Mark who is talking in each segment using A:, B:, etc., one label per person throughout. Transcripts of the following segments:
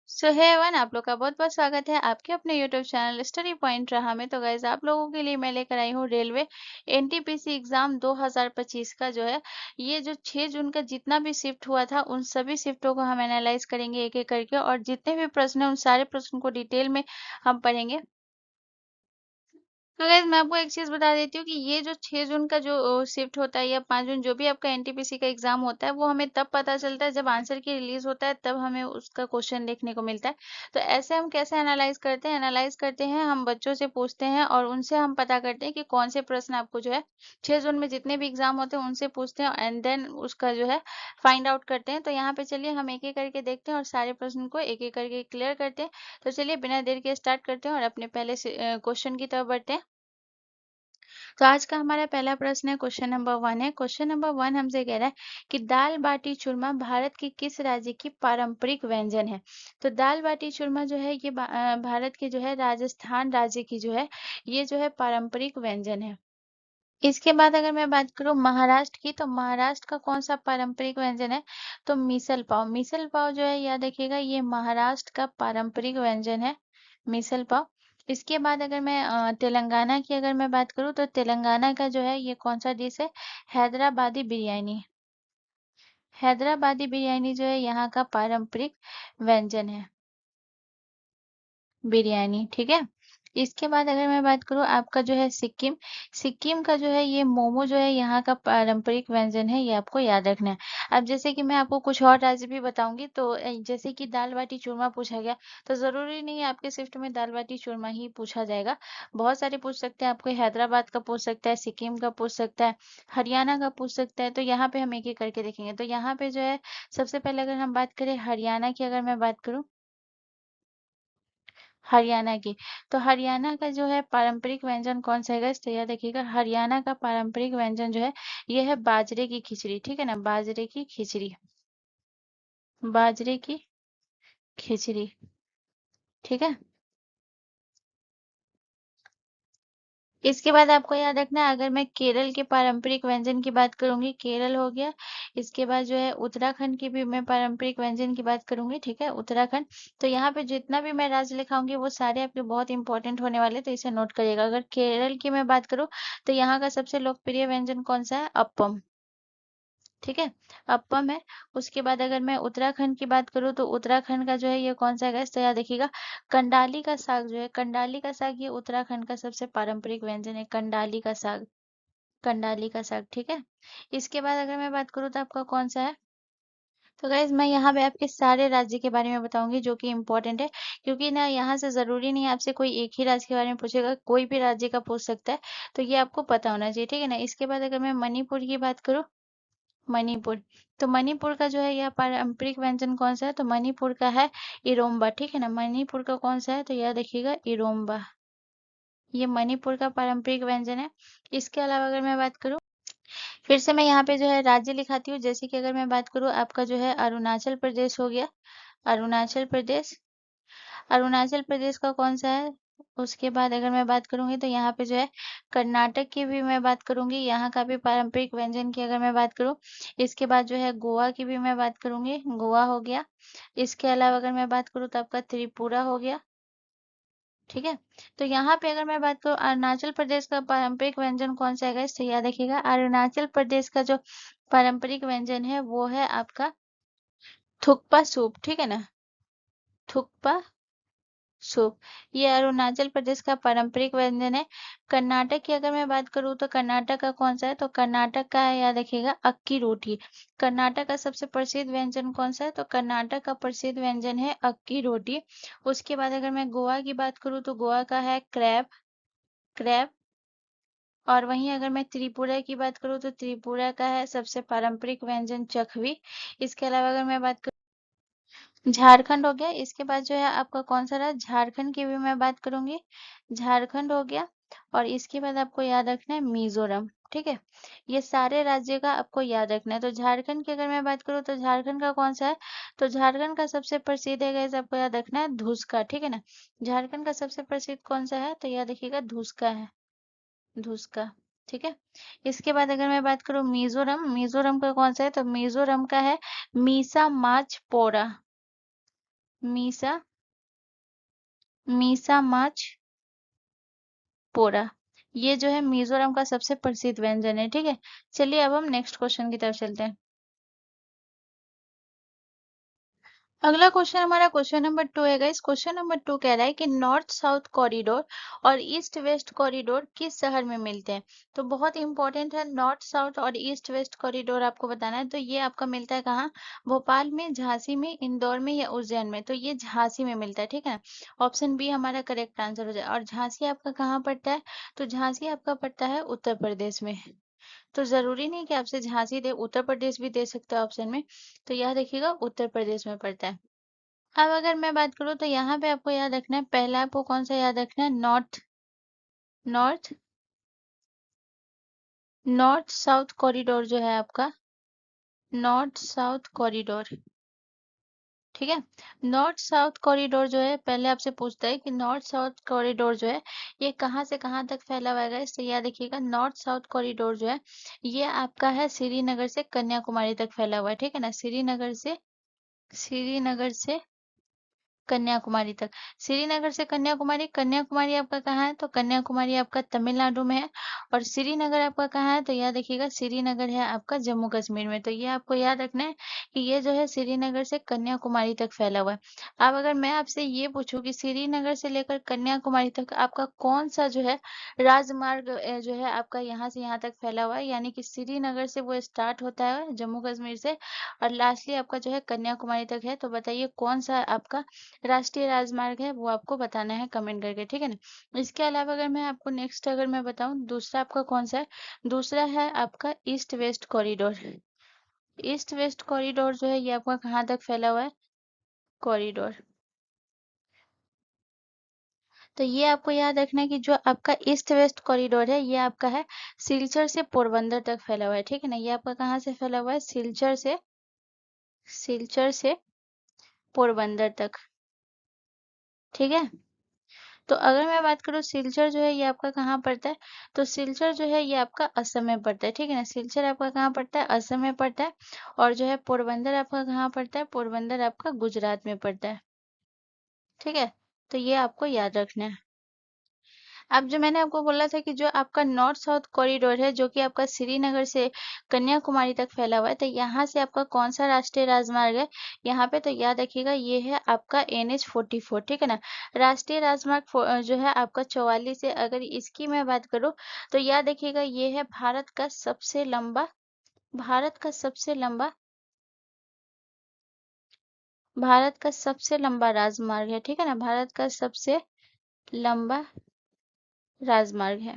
A: सो hey everyone, आप लोग का बहुत बहुत स्वागत है आपके अपने यूट्यूब चैनल स्टडी पॉइंट रहा में। तो गाइज आप लोगों के लिए मैं लेकर आई हूँ रेलवे एनटीपीसी एग्जाम 2025 का जो है ये जो 6 जून का जितना भी शिफ्ट हुआ था उन सभी शिफ्टों को हम एनालाइज करेंगे एक एक करके, और जितने भी प्रश्न हैं उन सारे प्रश्न को डिटेल में हम पढ़ेंगे। तो गाइस मैं आपको एक चीज़ बता देती हूँ कि ये जो 6 जून का जो शिफ्ट होता है या 5 जून जो भी आपका एनटीपीसी का एग्ज़ाम होता है वो हमें तब पता चलता है जब आंसर की रिलीज़ होता है, तब हमें उसका क्वेश्चन देखने को मिलता है। तो ऐसे हम कैसे एनालाइज़ करते हैं हम बच्चों से पूछते हैं और उनसे हम पता करते हैं कि कौन से प्रश्न आपको जो है 6 जून में जितने भी एग्ज़ाम होते हैं उनसे पूछते हैं एंड देन उसका जो है फाइंड आउट करते हैं। तो यहाँ पे चलिए हम एक-एक करके देखते हैं और सारे प्रश्न को एक-एक करके क्लियर करते हैं। तो चलिए बिना देर के स्टार्ट करते हैं और अपने पहले से क्वेश्चन की तरफ बढ़ते हैं। तो आज का हमारा पहला प्रश्न है, क्वेश्चन नंबर 1 है। क्वेश्चन नंबर 1 हमसे कह रहा है कि दाल बाटी चूरमा भारत के किस राज्य की पारंपरिक व्यंजन है? तो दाल बाटी चूरमा जो है ये भारत के जो है राजस्थान राज्य की जो है ये जो है पारंपरिक व्यंजन है। इसके बाद अगर मैं बात करूँ महाराष्ट्र की, तो महाराष्ट्र का कौन सा पारंपरिक व्यंजन है? तो मिसल पाव। मिसल पाव जो है याद रखिएगा ये महाराष्ट्र का पारंपरिक व्यंजन है, मिसल पाव। इसके बाद अगर मैं तेलंगाना की अगर मैं बात करूँ, तो तेलंगाना का जो है ये कौन सा डिश है? हैदराबादी बिरयानी। हैदराबादी बिरयानी जो है यहाँ का पारंपरिक व्यंजन है, बिरयानी, ठीक है। इसके बाद अगर मैं बात करूँ आपका जो है सिक्किम, सिक्किम का जो है ये मोमो जो है यहाँ का पारंपरिक व्यंजन है, ये आपको याद रखना है। अब जैसे कि मैं आपको कुछ और राज्य भी बताऊंगी, तो जैसे कि दाल बाटी चूरमा पूछा गया, तो जरूरी नहीं है आपके शिफ्ट में दाल बाटी चूरमा ही पूछा जाएगा। बहुत सारे पूछ सकते हैं, आपको हैदराबाद का पूछ सकता है, सिक्किम का पूछ सकता है, हरियाणा का पूछ सकता है। तो यहाँ पे हम एक एक करके देखेंगे। तो यहाँ पे जो है सबसे पहले अगर हम बात करें हरियाणा की, अगर मैं बात करूँ हरियाणा की, तो हरियाणा का जो है पारंपरिक व्यंजन कौन सा है गाइस? तो यह देखिएगा हरियाणा का पारंपरिक व्यंजन जो है ये है बाजरे की खिचड़ी, ठीक है ना, बाजरे की खिचड़ी, बाजरे की खिचड़ी, ठीक है। इसके बाद आपको याद रखना है, अगर मैं केरल के पारंपरिक व्यंजन की बात करूंगी, केरल हो गया। इसके बाद जो है उत्तराखंड की भी मैं पारंपरिक व्यंजन की बात करूंगी, ठीक है, उत्तराखंड। तो यहाँ पे जितना भी मैं राज्य लिखाऊंगी वो सारे आपके बहुत इंपॉर्टेंट होने वाले, तो इसे नोट करिएगा। अगर केरल की मैं बात करूँ, तो यहाँ का सबसे लोकप्रिय व्यंजन कौन सा है? अप्पम, ठीक है, अप्पम है। उसके बाद अगर मैं उत्तराखंड की बात करूँ, तो उत्तराखंड का जो है ये कौन सा है guys? तो याद देखिएगा कंडाली का साग जो है, कंडाली का साग ये उत्तराखंड का सबसे पारंपरिक व्यंजन है, कंडाली का साग, कंडाली का साग, ठीक है। इसके बाद अगर मैं बात करूँ तो आपका कौन सा है? तो गाइज मैं यहाँ पे आपके सारे राज्य के बारे में बताऊंगी जो कि इम्पोर्टेंट है, क्योंकि ना यहाँ से जरूरी नहीं है आपसे कोई एक ही राज्य के बारे में पूछेगा, कोई भी राज्य का पूछ सकता है। तो ये आपको पता होना चाहिए, ठीक है ना। इसके बाद अगर मैं मणिपुर की बात करूँ, मणिपुर, तो मणिपुर का जो है यह पारंपरिक व्यंजन कौन सा है? तो मणिपुर का है इरोम्बा, ठीक है ना। मणिपुर का कौन सा है? तो यह देखिएगा इरोम्बा, ये मणिपुर का पारंपरिक व्यंजन है। इसके अलावा अगर मैं बात करूँ, फिर से मैं यहाँ पे जो है राज्य लिखाती हूँ। जैसे कि अगर मैं बात करूँ आपका जो है अरुणाचल प्रदेश हो गया, अरुणाचल प्रदेश, अरुणाचल प्रदेश का कौन सा है? उसके बाद अगर मैं बात करूंगी तो यहाँ पे जो है कर्नाटक की भी मैं बात करूंगी, यहाँ का भी पारंपरिक व्यंजन की अगर मैं बात करूँ। इसके बाद जो है गोवा की भी मैं बात करूंगी, गोवा हो गया। इसके अलावा अगर मैं बात करूँ तो आपका त्रिपुरा हो गया, ठीक है। तो यहाँ पे अगर मैं बात करूँ अरुणाचल प्रदेश का पारंपरिक व्यंजन कौन सा है guys? तो याद रखिएगा अरुणाचल प्रदेश का जो पारंपरिक व्यंजन है वो है आपका थुक्पा सूप, ठीक है ना, थुक्पा सूप, ये अरुणाचल प्रदेश का पारंपरिक व्यंजन है। कर्नाटक की अगर मैं बात करूँ तो कर्नाटक का कौन सा है? तो कर्नाटक का है, याद रखिएगा अक्की रोटी। कर्नाटक का सबसे प्रसिद्ध व्यंजन कौन सा है? तो कर्नाटक का प्रसिद्ध व्यंजन है अक्की रोटी। उसके बाद अगर मैं गोवा की बात करूँ तो गोवा का है क्रैब, क्रैब। और वहीं अगर मैं त्रिपुरा की बात करूँ तो त्रिपुरा का है सबसे पारंपरिक व्यंजन चखवी। इसके अलावा अगर मैं बात झारखंड हो गया। इसके बाद जो है आपका कौन सा रहा? झारखंड की भी मैं बात करूंगी, झारखंड हो गया। और इसके बाद आपको याद रखना है मिजोरम, ठीक है। ये सारे राज्य का आपको याद रखना है। तो झारखंड की अगर मैं बात करूँ तो झारखंड का कौन सा है? तो झारखंड का सबसे प्रसिद्ध है गाइस, आपको याद रखना है धुसका, ठीक है ना। झारखंड का सबसे प्रसिद्ध कौन सा है? तो याद रखिएगा धुसका है, धुसका, ठीक है। इसके बाद अगर मैं बात करूँ मिजोरम, मिजोरम का कौन सा है? तो मिजोरम का है मीसा माच पोरा, मीसा, मीसा माछ पोरा। ये जो है मिजोरम का सबसे प्रसिद्ध व्यंजन है, ठीक है। चलिए अब हम नेक्स्ट क्वेश्चन की तरफ चलते हैं। अगला क्वेश्चन हमारा क्वेश्चन नंबर 2 है गाइस। क्वेश्चन नंबर 2 कह रहा है कि नॉर्थ साउथ कॉरिडोर और ईस्ट वेस्ट कॉरिडोर किस शहर में मिलते हैं। तो बहुत इंपॉर्टेंट है, नॉर्थ साउथ और ईस्ट वेस्ट कॉरिडोर आपको बताना है। तो ये आपका मिलता है कहाँ? भोपाल में, झांसी में, इंदौर में या उज्जैन में। तो ये झांसी में मिलता है, ठीक है। ऑप्शन बी हमारा करेक्ट आंसर हो जाए। और झांसी आपका कहाँ पड़ता है? तो झांसी आपका पड़ता है उत्तर प्रदेश में। तो जरूरी नहीं कि आपसे झांसी दे, उत्तर प्रदेश भी दे सकते हैं ऑप्शन में। तो यह देखिएगा उत्तर प्रदेश में पड़ता है। अब अगर मैं बात करूँ तो यहाँ पे आपको याद रखना है, पहला आपको कौन सा याद रखना है? North, north, north south corridor जो है आपका, नॉर्थ साउथ कॉरिडोर, ठीक है। नॉर्थ साउथ कॉरिडोर जो है पहले आपसे पूछता है कि नॉर्थ साउथ कॉरिडोर जो है ये कहाँ से कहाँ तक फैला हुआ है। इससे याद रखिएगा नॉर्थ साउथ कॉरिडोर जो है ये आपका है श्रीनगर से कन्याकुमारी तक फैला हुआ है, ठीक है ना। श्रीनगर से, श्रीनगर से कन्याकुमारी तक। श्रीनगर से कन्याकुमारी, कन्याकुमारी आपका कहाँ है? तो कन्याकुमारी आपका तमिलनाडु में है। और श्रीनगर आपका कहाँ है? तो याद रखिएगा श्रीनगर है आपका जम्मू कश्मीर में। तो ये आपको याद रखना है कि ये जो है श्रीनगर से कन्याकुमारी तक फैला हुआ है। अब अगर मैं आपसे ये पूछूं कि श्रीनगर से लेकर कन्याकुमारी तक आपका कौन सा जो है राजमार्ग जो है आपका यहाँ से यहाँ तक फैला हुआ है, यानी कि श्रीनगर से वो स्टार्ट होता है जम्मू कश्मीर से और लास्टली आपका जो है कन्याकुमारी तक है। तो बताइए कौन सा आपका राष्ट्रीय राजमार्ग है, वो आपको बताना है कमेंट करके, ठीक है ना। इसके अलावा अगर मैं आपको नेक्स्ट अगर मैं बताऊं दूसरा आपका कौन सा है, दूसरा है आपका east west corridor. East west corridor जो है ये आपका कहाँ तक फैला हुआ है? कॉरिडोर। तो ये आपको याद रखना है कि जो आपका ईस्ट वेस्ट कॉरिडोर है ये आपका है सिलचर से पोरबंदर तक फैला हुआ है, ठीक है ना। ये आपका कहाँ से फैला हुआ है? सिलचर से, सिलचर से पोरबंदर तक, ठीक है। तो अगर मैं बात करूँ सिलचर जो है ये आपका कहाँ पड़ता है? तो सिलचर जो है ये आपका असम में पड़ता है, ठीक है ना। सिलचर आपका कहाँ पड़ता है? असम में पड़ता है। और जो है पोरबंदर आपका कहाँ पड़ता है? पोरबंदर आपका गुजरात में पड़ता है, ठीक है। तो ये आपको याद रखना है। अब जो मैंने आपको बोला था कि जो आपका नॉर्थ साउथ कॉरिडोर है जो कि आपका श्रीनगर से कन्याकुमारी तक फैला हुआ है, तो यहाँ से आपका कौन सा राष्ट्रीय राजमार्ग है यहाँ पे? तो याद रखिएगा ये है आपका NH 44, ठीक है ना। राष्ट्रीय राजमार्ग जो है आपका 44 है। अगर इसकी मैं बात करूँ तो याद रखिएगा ये है भारत का सबसे लंबा, भारत का सबसे लंबा, भारत का सबसे लंबा राजमार्ग है, ठीक है ना। भारत का सबसे लंबा राजमार्ग है।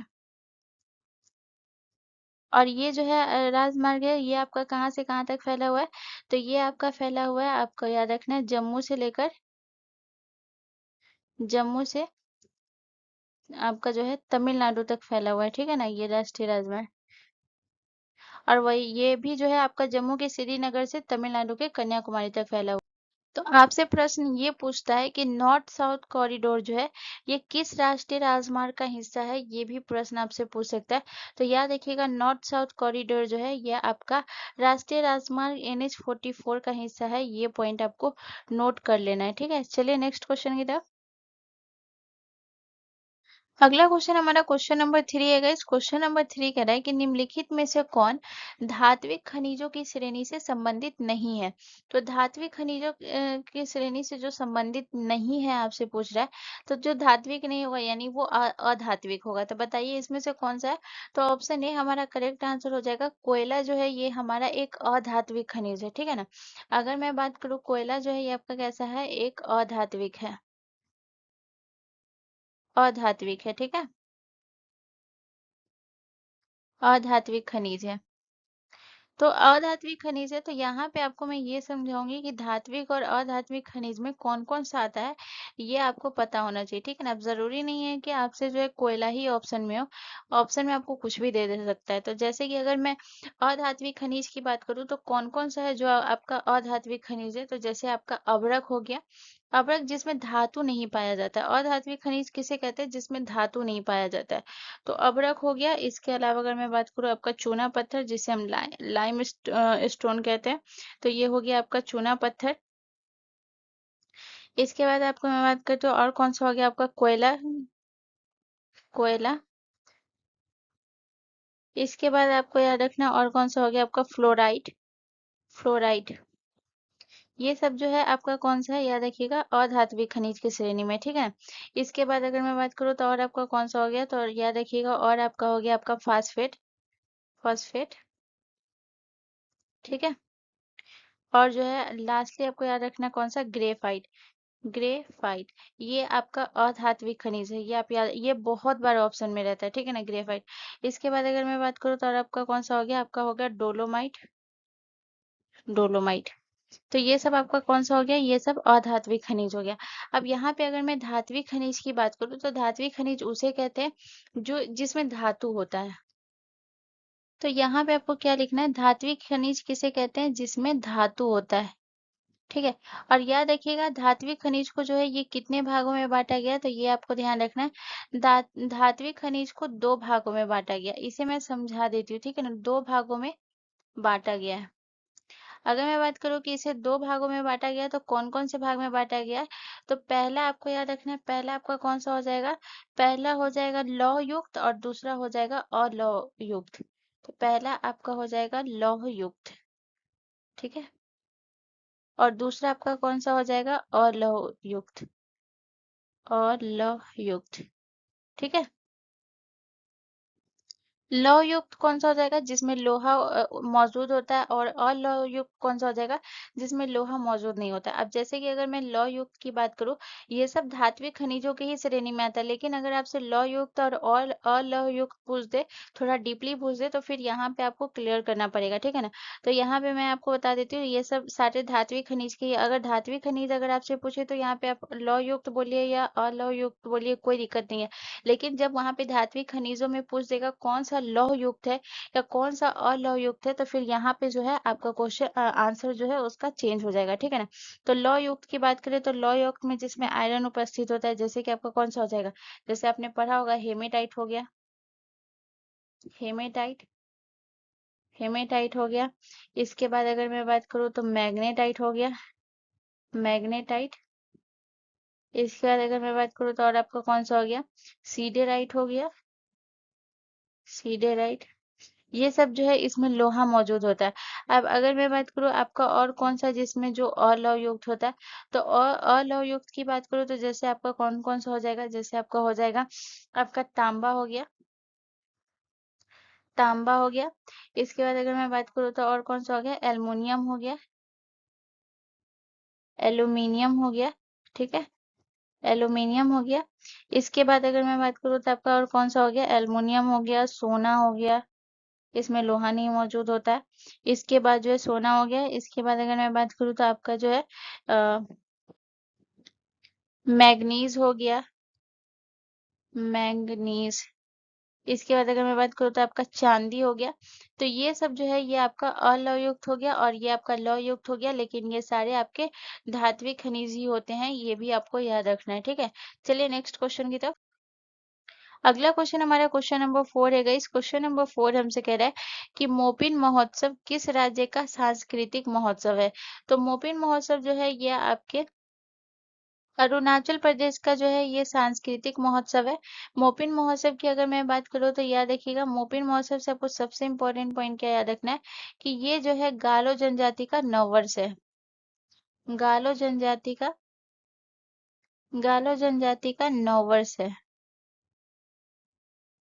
A: और ये जो है राजमार्ग है ये आपका कहाँ से कहाँ तक फैला हुआ है? तो ये आपका फैला हुआ है, आपको याद रखना है जम्मू से लेकर, जम्मू से आपका जो है तमिलनाडु तक फैला हुआ है, ठीक है ना, ये राष्ट्रीय राजमार्ग। और वही ये भी जो है आपका जम्मू के श्रीनगर से तमिलनाडु के कन्याकुमारी तक फैला हुआ है। तो आपसे प्रश्न ये पूछता है कि नॉर्थ साउथ कॉरिडोर जो है ये किस राष्ट्रीय राजमार्ग का हिस्सा है, ये भी प्रश्न आपसे पूछ सकता है। तो याद रखिएगा नॉर्थ साउथ कॉरिडोर जो है ये आपका राष्ट्रीय राजमार्ग NH 44 का हिस्सा है। ये पॉइंट आपको नोट कर लेना है, ठीक है। चलिए नेक्स्ट क्वेश्चन की तरफ। अगला क्वेश्चन हमारा क्वेश्चन नंबर 3 है गाइस। क्वेश्चन नंबर 3 कह रहा है कि निम्नलिखित में से कौन धात्विक खनिजों की श्रेणी से संबंधित नहीं है। तो धात्विक खनिजों की श्रेणी से जो संबंधित नहीं है आपसे पूछ रहा है, तो जो धात्विक नहीं होगा यानी वो अधात्विक होगा। तो बताइए इसमें से कौन सा है? तो ऑप्शन ए हमारा करेक्ट आंसर हो जाएगा। कोयला जो है ये हमारा एक अधात्विक खनिज है, ठीक है ना। अगर मैं बात करूँ कोयला जो है ये आपका कैसा है? एक अधात्विक है, अधात्विक है, ठीक है। अधात्विक खनिज है। तो अधात्विक खनिज है, तो यहाँ पे आपको मैं ये समझाऊंगी कि धात्विक और अधात्विक खनिज में कौन कौन सा आता है, ये आपको पता होना चाहिए, ठीक है ना। अब जरूरी नहीं है कि आपसे जो है कोयला ही ऑप्शन में हो, ऑप्शन में आपको कुछ भी दे सकता है। तो जैसे कि अगर मैं अधात्विक खनिज की बात करूँ तो कौन कौन सा है जो आपका अधात्विक खनिज है, तो जैसे आपका अभ्रक हो गया, अभ्रक जिसमें धातु नहीं पाया जाता है। अधात्विक खनिज किसे कहते हैं? जिसमें धातु नहीं पाया जाता है। तो अभ्रक हो गया। इसके अलावा अगर मैं बात करूँ आपका चूना पत्थर जिसे हम लाइम स्टोन कहते हैं, तो ये हो गया आपका चूना पत्थर। इसके बाद आपको मैं बात करती हूँ और कौन सा हो गया आपका कोयला। कोयला। इसके बाद आपको याद रखना और कौन सा हो गया आपका फ्लोराइड। फ्लोराइड। ये सब जो है आपका कौन सा है याद रखिएगा अधात्विक खनिज की श्रेणी में, ठीक है। इसके बाद अगर मैं बात करूँ तो और आपका कौन सा हो गया तो याद रखिएगा और आपका हो गया आपका फास्फेट। फास्फेट। ठीक है। और जो है लास्टली आपको याद रखना कौन सा ग्रेफाइट। ग्रेफाइट। ये आपका अधात्विक खनिज है, ये आप याद, ये बहुत बार ऑप्शन में रहता है, ठीक है ना, ग्रेफाइट। इसके बाद अगर मैं बात करूँ तो और आपका कौन सा हो गया आपका हो गया डोलोमाइट। डोलोमाइट। तो ये सब आपका कौन सा हो गया ये सब अधात्विक खनिज हो गया। अब यहाँ पे अगर मैं धात्विक खनिज की बात करूँ तो धात्विक खनिज उसे कहते हैं जो जिसमें धातु होता है। तो यहाँ पे आपको क्या लिखना है धात्विक खनिज किसे कहते हैं जिसमें धातु होता है, ठीक है। और याद रखिएगा धात्विक खनिज को जो है ये कितने भागों में बांटा गया है, तो ये आपको ध्यान रखना है धात्विक खनिज को दो भागों में बांटा गया, इसे मैं समझा देती हूँ, ठीक है ना, दो भागों में बांटा गया है। अगर मैं बात करूँ कि इसे दो भागों में बांटा गया तो कौन कौन से भाग में बांटा गया है, तो पहला आपको याद रखना है पहला आपका कौन सा हो जाएगा, पहला हो जाएगा लौह युक्त और दूसरा हो जाएगा अलौह युक्त। तो पहला आपका हो जाएगा लौह युक्त, ठीक है, और दूसरा आपका कौन सा हो जाएगा अलौह युक्त। अलौह युक्त, ठीक है। लौह युक्त कौन सा हो जाएगा जिसमें लोहा मौजूद होता है, और अलौह युक्त कौन सा हो जाएगा जिसमें लोहा मौजूद नहीं होता। अब जैसे कि अगर मैं लौह युक्त की बात करूँ, ये सब धात्विक खनिजों की ही श्रेणी में आता है, लेकिन अगर आपसे लौह युक्त और अलौह युक्त पूछ दे, थोड़ा डीपली पूछ दे, तो फिर यहाँ पे आपको क्लियर करना पड़ेगा, ठीक है ना। तो यहाँ पे मैं आपको बता देती हूँ ये सब सारे धात्विक खनिज के, अगर धात्विक खनिज अगर आपसे पूछे तो यहाँ पे आप लौह युक्त बोलिए या अलौह युक्त बोलिए, कोई दिक्कत नहीं है। लेकिन जब वहां पे धात्विक खनिजों में पूछ देगा कौन सा लौह युक्त है या कौन सा अलौह युक्त है, तो फिर यहाँ पे जो है आपका क्वेश्चन आंसर जो है उसका चेंज हो जाएगा, ठीक है ना। तो लौह युक्त की बात करें तो लौह युक्त में जिसमें आयरन उपस्थित होता है, जैसे कि आपका कौन सा हो जाएगा, जैसे आपने पढ़ा होगा हेमेटाइट हो गया। हेमेटाइट। हेमेटाइट हो गया। इसके बाद अगर मैं बात करूँ तो मैग्नेटाइट हो गया। मैग्नेटाइट। इसके बाद अगर मैं बात करूँ तो और आपका कौन सा हो गया, सीडेराइट हो गया। सीडेराइट। ये सब जो है इसमें लोहा मौजूद होता है। अब अगर मैं बात करूँ आपका और कौन सा जिसमें जो अलौह युक्त होता है, तो अलौह युक्त की बात करूँ तो जैसे आपका कौन कौन सा हो जाएगा, जैसे आपका हो जाएगा आपका तांबा हो गया। तांबा हो गया। इसके बाद अगर मैं बात करूँ तो और कौन सा हो गया, एल्युमिनियम हो गया। एल्यूमिनियम हो गया, ठीक है। एल्यूमिनियम हो गया। इसके बाद अगर मैं बात करूँ तो आपका और कौन सा हो गया, एल्युमिनियम हो गया, सोना हो गया, इसमें लोहा नहीं मौजूद होता है। इसके बाद जो है सोना हो गया। इसके बाद अगर मैं बात करूँ तो आपका जो है मैग्नीज हो गया। मैंगनीज। इसके बाद अगर मैं बात करूँ तो आपका चांदी हो गया। तो ये सब जो है ये आपका अलौह युक्त हो गया और ये आपका लौह युक्त हो गया, लेकिन ये सारे आपके धात्विक खनिज ही होते हैं, ये भी आपको याद रखना है, ठीक है। चलिए नेक्स्ट क्वेश्चन की तरफ। अगला क्वेश्चन हमारा क्वेश्चन नंबर 4 है गाइस। क्वेश्चन नंबर 4 हमसे कह रहा है कि मोपिन महोत्सव किस राज्य का सांस्कृतिक महोत्सव है। तो मोपिन महोत्सव जो है ये आपके अरुणाचल प्रदेश का जो है ये सांस्कृतिक महोत्सव है। मोपिन महोत्सव की अगर मैं बात करूँ तो याद रखिएगा मोपिन महोत्सव से आपको सबसे इम्पोर्टेंट पॉइंट क्या याद रखना है कि ये जो है गालो जनजाति का नववर्ष है। गालो जनजाति का, गालो जनजाति का नववर्ष है।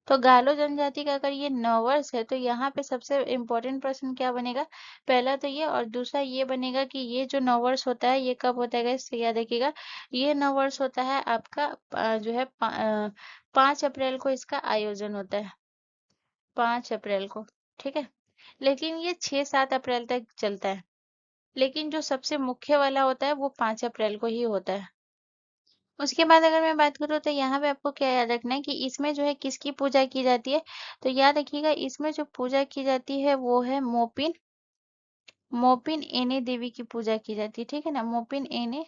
A: तो गालो जनजाति का अगर ये नववर्ष है तो यहाँ पे सबसे इम्पोर्टेंट प्रश्न क्या बनेगा, पहला तो ये, और दूसरा ये बनेगा कि ये जो नववर्ष होता है ये कब होता है, इससे याद रखिएगा ये नववर्ष होता है आपका जो है 5 अप्रैल को इसका आयोजन होता है। 5 अप्रैल को, ठीक है। लेकिन ये 6-7 अप्रैल तक चलता है, लेकिन जो सबसे मुख्य वाला होता है वो 5 अप्रैल को ही होता है। उसके बाद अगर मैं बात करूँ तो यहाँ पे आपको क्या याद रखना है कि इसमें जो है किसकी पूजा की जाती है, तो याद रखिएगा इसमें जो पूजा की जाती है वो है मोपिन, मोपिन एने देवी की पूजा की जाती है, ठीक है ना, मोपिन एने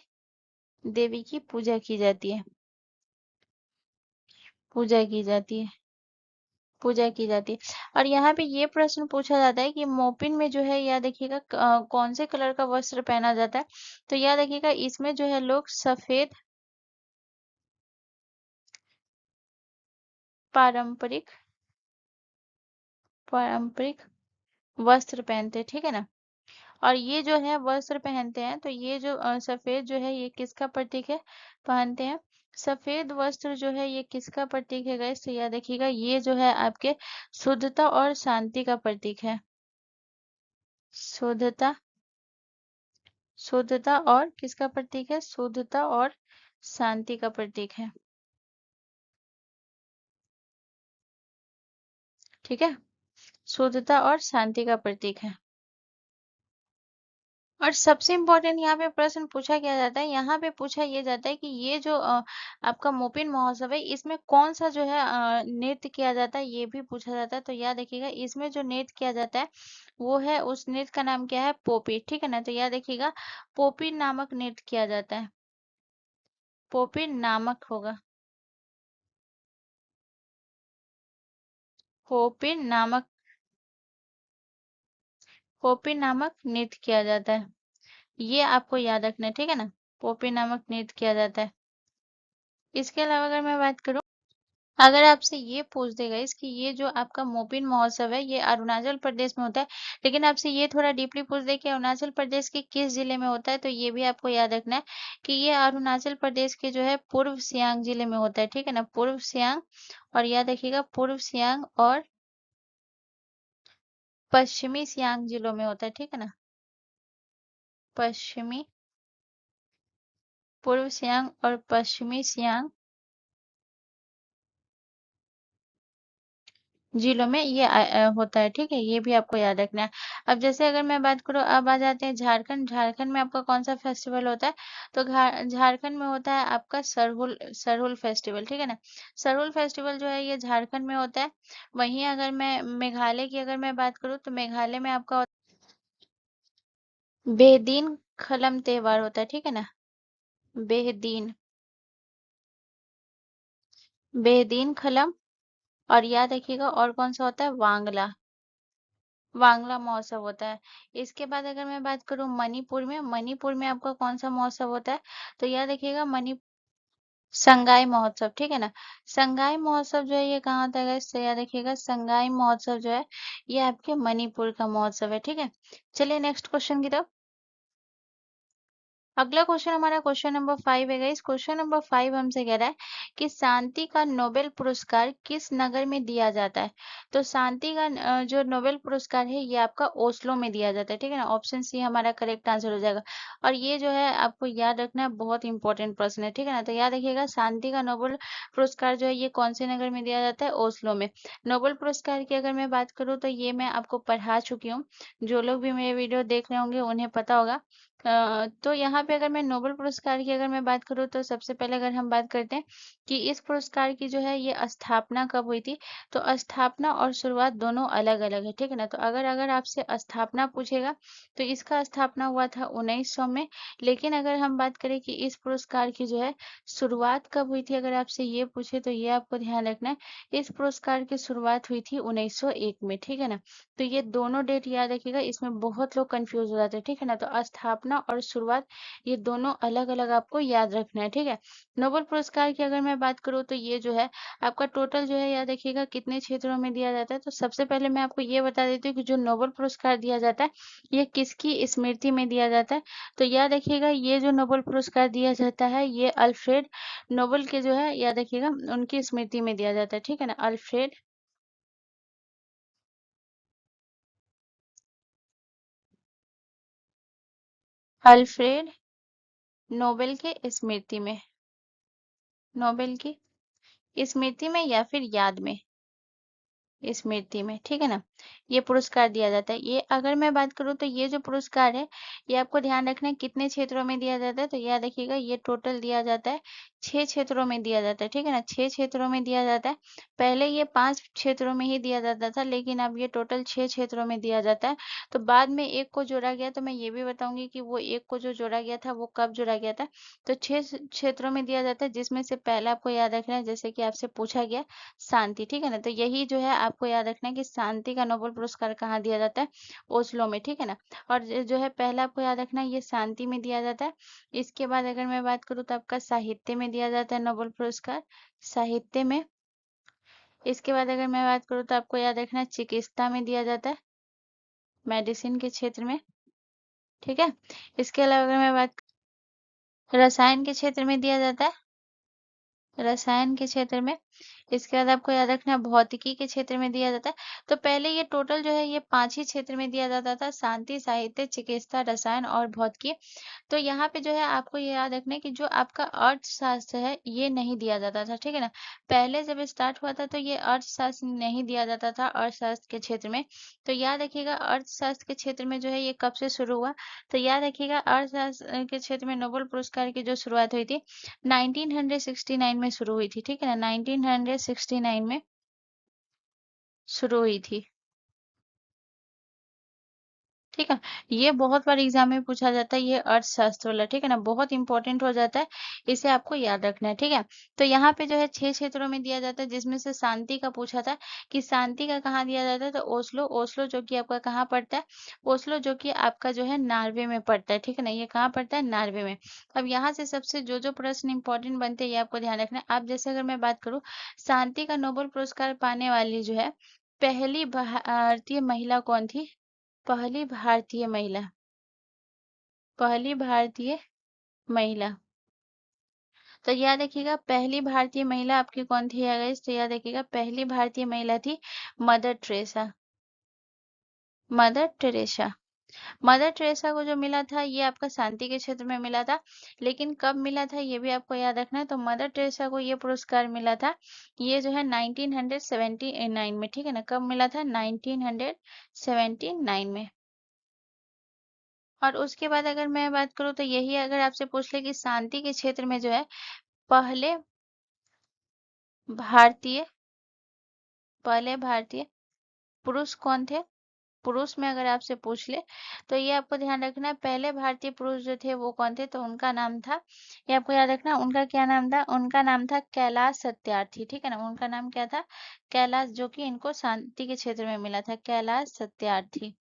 A: देवी की पूजा की जाती है। पूजा की जाती है। पूजा की जाती है। और यहाँ पे ये प्रश्न पूछा जाता है कि मोपिन में जो है याद रखिएगा कौन से कलर का वस्त्र पहना जाता है। तो याद रखिएगा इसमें जो है लोग सफेद पारंपरिक पारंपरिक वस्त्र पहनते हैं, ठीक है ना। और ये जो है वस्त्र पहनते हैं, तो ये जो सफेद जो है ये किसका प्रतीक है, पहनते हैं। सफेद वस्त्र जो है ये किसका प्रतीक है गाइस, तो याद रखिएगा ये जो है आपके शुद्धता और शांति का प्रतीक है। शुद्धता शुद्धता और किसका प्रतीक है, शुद्धता और शांति का प्रतीक है, ठीक है। शुद्धता और शांति का प्रतीक है। और सबसे इम्पोर्टेंट यहाँ पे प्रश्न पूछा क्या जाता है, यहाँ पे पूछा ये जाता है कि ये जो आपका मोपिन महोत्सव है इसमें कौन सा जो है नृत्य किया जाता है, ये भी पूछा जाता है। तो याद रखिएगा इसमें जो नृत्य किया जाता है वो है, उस नृत्य का नाम क्या है, पोपी, ठीक है ना। तो याद रखिएगा पोपी नामक नृत्य किया जाता है, पोपी नामक होगा, पोपी नामक, पोपी नामक नृत्य किया जाता है। ये आपको याद रखना है, ठीक है ना। पोपी नामक नृत्य किया जाता है। इसके अलावा अगर मैं बात करूं, अगर आपसे ये पूछ देगा इसकी ये जो आपका मोपिन महोत्सव है ये अरुणाचल प्रदेश में होता है, लेकिन आपसे ये थोड़ा डीपली पूछ दे कि अरुणाचल प्रदेश के किस जिले में होता है, तो ये भी आपको याद रखना है कि ये अरुणाचल प्रदेश के जो है पूर्व सियांग जिले में होता है, ठीक है ना, पूर्व सियांग। और याद रखिएगा पूर्व सियांग और पश्चिमी सियांग जिलों में होता है, ठीक है ना, पश्चिमी, पूर्व सियांग और पश्चिमी सियांग जिलों में ये होता है, ठीक है। ये भी आपको याद रखना है। अब जैसे अगर मैं बात करूँ, अब आ जाते हैं झारखंड। झारखंड में आपका कौन सा फेस्टिवल होता है, तो झारखंड में होता है आपका सरहुल, सरहुल फेस्टिवल, ठीक है ना। सरहुल फेस्टिवल जो है ये झारखंड में होता है। वहीं अगर मैं मेघालय की अगर मैं बात करूँ तो मेघालय में आपका बेहदीन खलम त्योहार होता है, ठीक है ना, बेहदीन, बेहदीन खलम। और याद रखिएगा और कौन सा होता है, वांगला, वांगला महोत्सव होता है। इसके बाद अगर मैं बात करूँ मणिपुर में, मणिपुर में आपका कौन सा महोत्सव होता है, तो याद रखिएगा मणि संगाई महोत्सव, ठीक है ना। संगाई महोत्सव जो है ये कहाँ होता है guys? तो याद रखिएगा संगाई महोत्सव जो है ये आपके मणिपुर का महोत्सव है, ठीक है। चलिए नेक्स्ट क्वेश्चन की तरफ। अगला क्वेश्चन हमारा क्वेश्चन नंबर 5 है गाइस। क्वेश्चन नंबर 5 हमसे कह रहा है कि शांति का नोबेल पुरस्कार किस नगर में दिया जाता है, तो शांति का जो नोबेल पुरस्कार है ये आपका ओस्लो में दिया जाता है, ठीक है ना। ऑप्शन सी हमारा करेक्ट आंसर हो जाएगा। और ये जो है आपको याद रखना है, बहुत इंपॉर्टेंट प्रश्न है, ठीक है ना। तो याद रखिएगा शांति का नोबेल पुरस्कार जो है ये कौन से नगर में दिया जाता है, ओस्लो में। नोबेल पुरस्कार की अगर मैं बात करूँ तो ये मैं आपको पढ़ा चुकी हूँ, जो लोग भी मेरे वीडियो देख रहे होंगे उन्हें पता होगा। तो यहाँ पे अगर मैं नोबेल पुरस्कार की अगर मैं बात करूँ तो सबसे पहले अगर हम बात करते हैं कि इस पुरस्कार की जो है ये स्थापना कब हुई थी, तो स्थापना और शुरुआत दोनों अलग अलग है, ठीक है ना। तो अगर अगर आपसे स्थापना पूछेगा तो इसका स्थापना हुआ था 1900 में। लेकिन अगर हम बात करें कि इस पुरस्कार की जो है शुरुआत कब हुई थी, अगर आपसे ये पूछे तो ये आपको ध्यान रखना है, इस पुरस्कार की शुरुआत हुई थी 1901 में, ठीक है ना। तो ये दोनों डेट याद रखिएगा, इसमें बहुत लोग कंफ्यूज हो जाते हैं, ठीक है ना। तो स्थापना और शुरुआत ये दोनों अलग अलग आपको याद रखना है, ठीक है। नोबेल पुरस्कार की अगर मैं बात करूँ तो ये जो है आपका टोटल जो है याद रखिएगा कितने क्षेत्रों में दिया जाता है। तो सबसे पहले मैं आपको ये बता देती हूँ कि जो नोबेल पुरस्कार दिया जाता है ये किसकी स्मृति में दिया जाता है। तो याद रखिएगा ये जो नोबेल पुरस्कार दिया जाता है ये अल्फ्रेड नोबेल के जो है याद रखिएगा उनकी स्मृति में दिया जाता है, ठीक है ना। अल्फ्रेड नोबेल के स्मृति में, नोबेल की स्मृति में या फिर याद में, स्मृति में, ठीक है ना। ये पुरस्कार दिया जाता है। ये अगर मैं बात करूँ तो ये जो पुरस्कार है ये आपको ध्यान रखना है कितने क्षेत्रों में दिया जाता है। तो याद रखिएगा ये टोटल दिया जाता है 6 क्षेत्रों में दिया जाता है, ठीक है ना? 6 क्षेत्रों में दिया जाता है। पहले ये 5 क्षेत्रों में ही दिया जाता था, लेकिन अब ये टोटल 6 क्षेत्रों में दिया जाता है। तो बाद में 1 को जोड़ा गया, तो मैं ये भी बताऊँगी कि वो 1 को जो जोड़ा गया था, वो कब जोड़ा गया था। तो 6 क्षेत्रों में दिया जाता है, जिसमें से पहला आपको याद रखना है, जैसे कि आपसे पूछा गया शांति, ठीक है ना? तो यही जो है आपको याद रखना है कि शांति का नोबेल पुरस्कार कहाँ दिया जाता है? ओस्लो में, ठीक है ना? और जो है पहला आपको याद रखना है, ये शांति में दिया जाता है। इसके बाद अगर मैं बात करूँ तो आपका साहित्य में दिया जाता है नोबेल पुरस्कार, साहित्य में। इसके बाद अगर मैं बात करूँ तो आपको याद रखना है चिकित्सा में दिया जाता है, मेडिसिन के क्षेत्र में, ठीक है? इसके अलावा अगर मैं बात रसायन के क्षेत्र में दिया जाता है, रसायन के क्षेत्र में। इसके बाद आपको याद रखना है भौतिकी के क्षेत्र में दिया जाता है। तो पहले ये टोटल जो है ये 5 ही क्षेत्र में दिया जाता था, शांति, साहित्य, चिकित्सा, रसायन और भौतिकी। तो यहाँ पे जो है आपको ये याद रखना है कि जो आपका अर्थशास्त्र है, ये नहीं दिया जाता था, ठीक है ना? पहले जब स्टार्ट हुआ था तो ये अर्थशास्त्र नहीं दिया जाता था अर्थशास्त्र के क्षेत्र में। तो याद रखिएगा अर्थशास्त्र के क्षेत्र में जो है ये कब से शुरू हुआ? तो याद रखिएगा अर्थशास्त्र के क्षेत्र में नोबेल पुरस्कार की जो शुरुआत हुई थी 1969 में शुरू हुई थी, ठीक है ना? 1969 में शुरू हुई थी। ठीक है, ये बहुत बार एग्जाम में पूछा जाता है, ये अर्थशास्त्र वाला, ठीक है ना? बहुत इंपॉर्टेंट हो जाता है, इसे आपको याद रखना है, ठीक है? तो यहाँ पे जो है 6 क्षेत्रों में दिया जाता है, जिसमें से शांति का पूछा था कि शांति का कहाँ दिया जाता है, तो ओस्लो, ओस्लो जो कि आपका कहाँ पड़ता है? ओस्लो जो कि आपका जो है नॉर्वे में पड़ता है, ठीक है ना? ये कहाँ पड़ता है? नॉर्वे में। अब यहाँ से सबसे जो प्रश्न इंपॉर्टेंट बनते हैं, ये आपको ध्यान रखना है। अब जैसे अगर मैं बात करूँ, शांति का नोबेल पुरस्कार पाने वाली जो है, पहली भारतीय महिला कौन थी? पहली भारतीय महिला, पहली भारतीय महिला। तो याद रखिएगा पहली भारतीय महिला आपकी कौन थी गाइस? तो याद रखिएगा पहली भारतीय महिला थी mother Teresa, mother Teresa. Mother Teresa को जो मिला था ये आपका शांति के क्षेत्र में मिला था, लेकिन कब मिला था ये भी आपको याद रखना है। तो मदर टेरेसा को ये पुरस्कार मिला था, ये जो है 1979 में, ठीक है ना? कब मिला था? 1979 में। और उसके बाद अगर मैं बात करूँ तो यही अगर आपसे पूछ ले कि शांति के क्षेत्र में जो है पहले भारतीय पहले भारतीय पुरुष कौन थे? पुरुष में अगर आपसे पूछ ले तो ये आपको ध्यान रखना है पहले भारतीय पुरुष जो थे वो कौन थे? तो उनका नाम था, ये आपको याद रखना उनका क्या नाम था? उनका नाम था कैलाश सत्यार्थी, ठीक है ना? उनका नाम क्या था? कैलाश, जो कि इनको शांति के क्षेत्र में मिला था, कैलाश सत्यार्थी,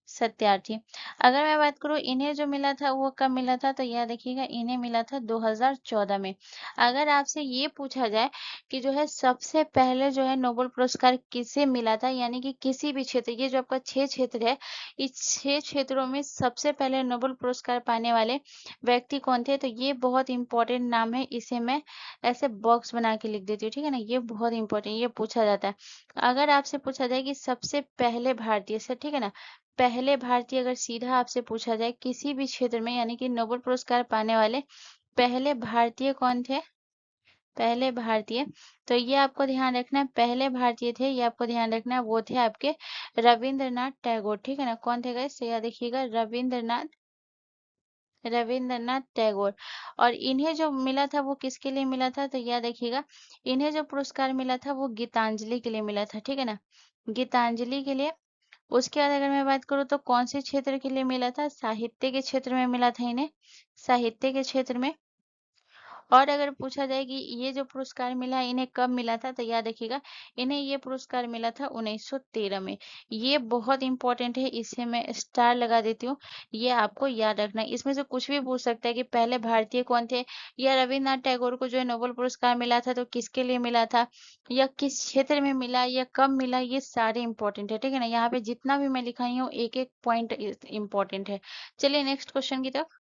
A: सत्यार्थी। अगर मैं बात करूँ इन्हें जो मिला था वो कब मिला था? तो याद रखिएगा इन्हें मिला था 2014 में। अगर आपसे ये पूछा जाए कि जो है सबसे पहले जो है नोबेल पुरस्कार किसे मिला था, यानी कि किसी भी क्षेत्र, ये जो आपका 6 क्षेत्र है, इस 6 क्षेत्रों में सबसे पहले नोबेल पुरस्कार पाने वाले व्यक्ति कौन थे? तो ये बहुत इंपॉर्टेंट नाम है, इसे मैं ऐसे बॉक्स बना के लिख देती हूँ, ठीक है ना? ये बहुत इंपॉर्टेंट, ये पूछा जाता है। अगर आपसे पूछा जाए कि सबसे पहले भारतीय से, ठीक है ना? पहले भारतीय अगर सीधा आपसे पूछा जाए किसी भी क्षेत्र में, यानी कि नोबेल पुरस्कार पाने वाले पहले भारतीय कौन थे? पहले भारतीय, तो ये आपको ध्यान रखना है पहले भारतीय थे, ये आपको ध्यान रखना है वो थे आपके रविंद्रनाथ टैगोर, ठीक है ना? कौन थे गाइस? तो याद देखिएगा रविंद्रनाथ, रविंद्रनाथ टैगोर। और इन्हें जो मिला था वो किसके लिए मिला था? तो याद रखिएगा इन्हें जो पुरस्कार मिला था वो गीतांजलि के लिए मिला था, ठीक है ना? गीतांजलि के लिए। उसके बाद अगर मैं बात करूँ तो कौन से क्षेत्र के लिए मिला था? साहित्य के क्षेत्र में मिला था इन्हें, साहित्य के क्षेत्र में। और अगर पूछा जाए कि ये जो पुरस्कार मिला है इन्हें कब मिला था? तो याद रखिएगा इन्हें ये पुरस्कार मिला था 1913 में। ये बहुत इंपॉर्टेंट है, इसे मैं स्टार लगा देती हूँ, ये आपको याद रखना है। इसमें से कुछ भी पूछ सकता है कि पहले भारतीय कौन थे, या रविन्द्रनाथ टैगोर को जो है नोबेल पुरस्कार मिला था तो किसके लिए मिला था, या किस क्षेत्र में मिला, या कब मिला, ये सारे इंपॉर्टेंट है, ठीक है ना? यहाँ पे जितना भी मैं लिखाई हूँ एक एक पॉइंट इंपॉर्टेंट है। चलिए नेक्स्ट क्वेश्चन की तरफ।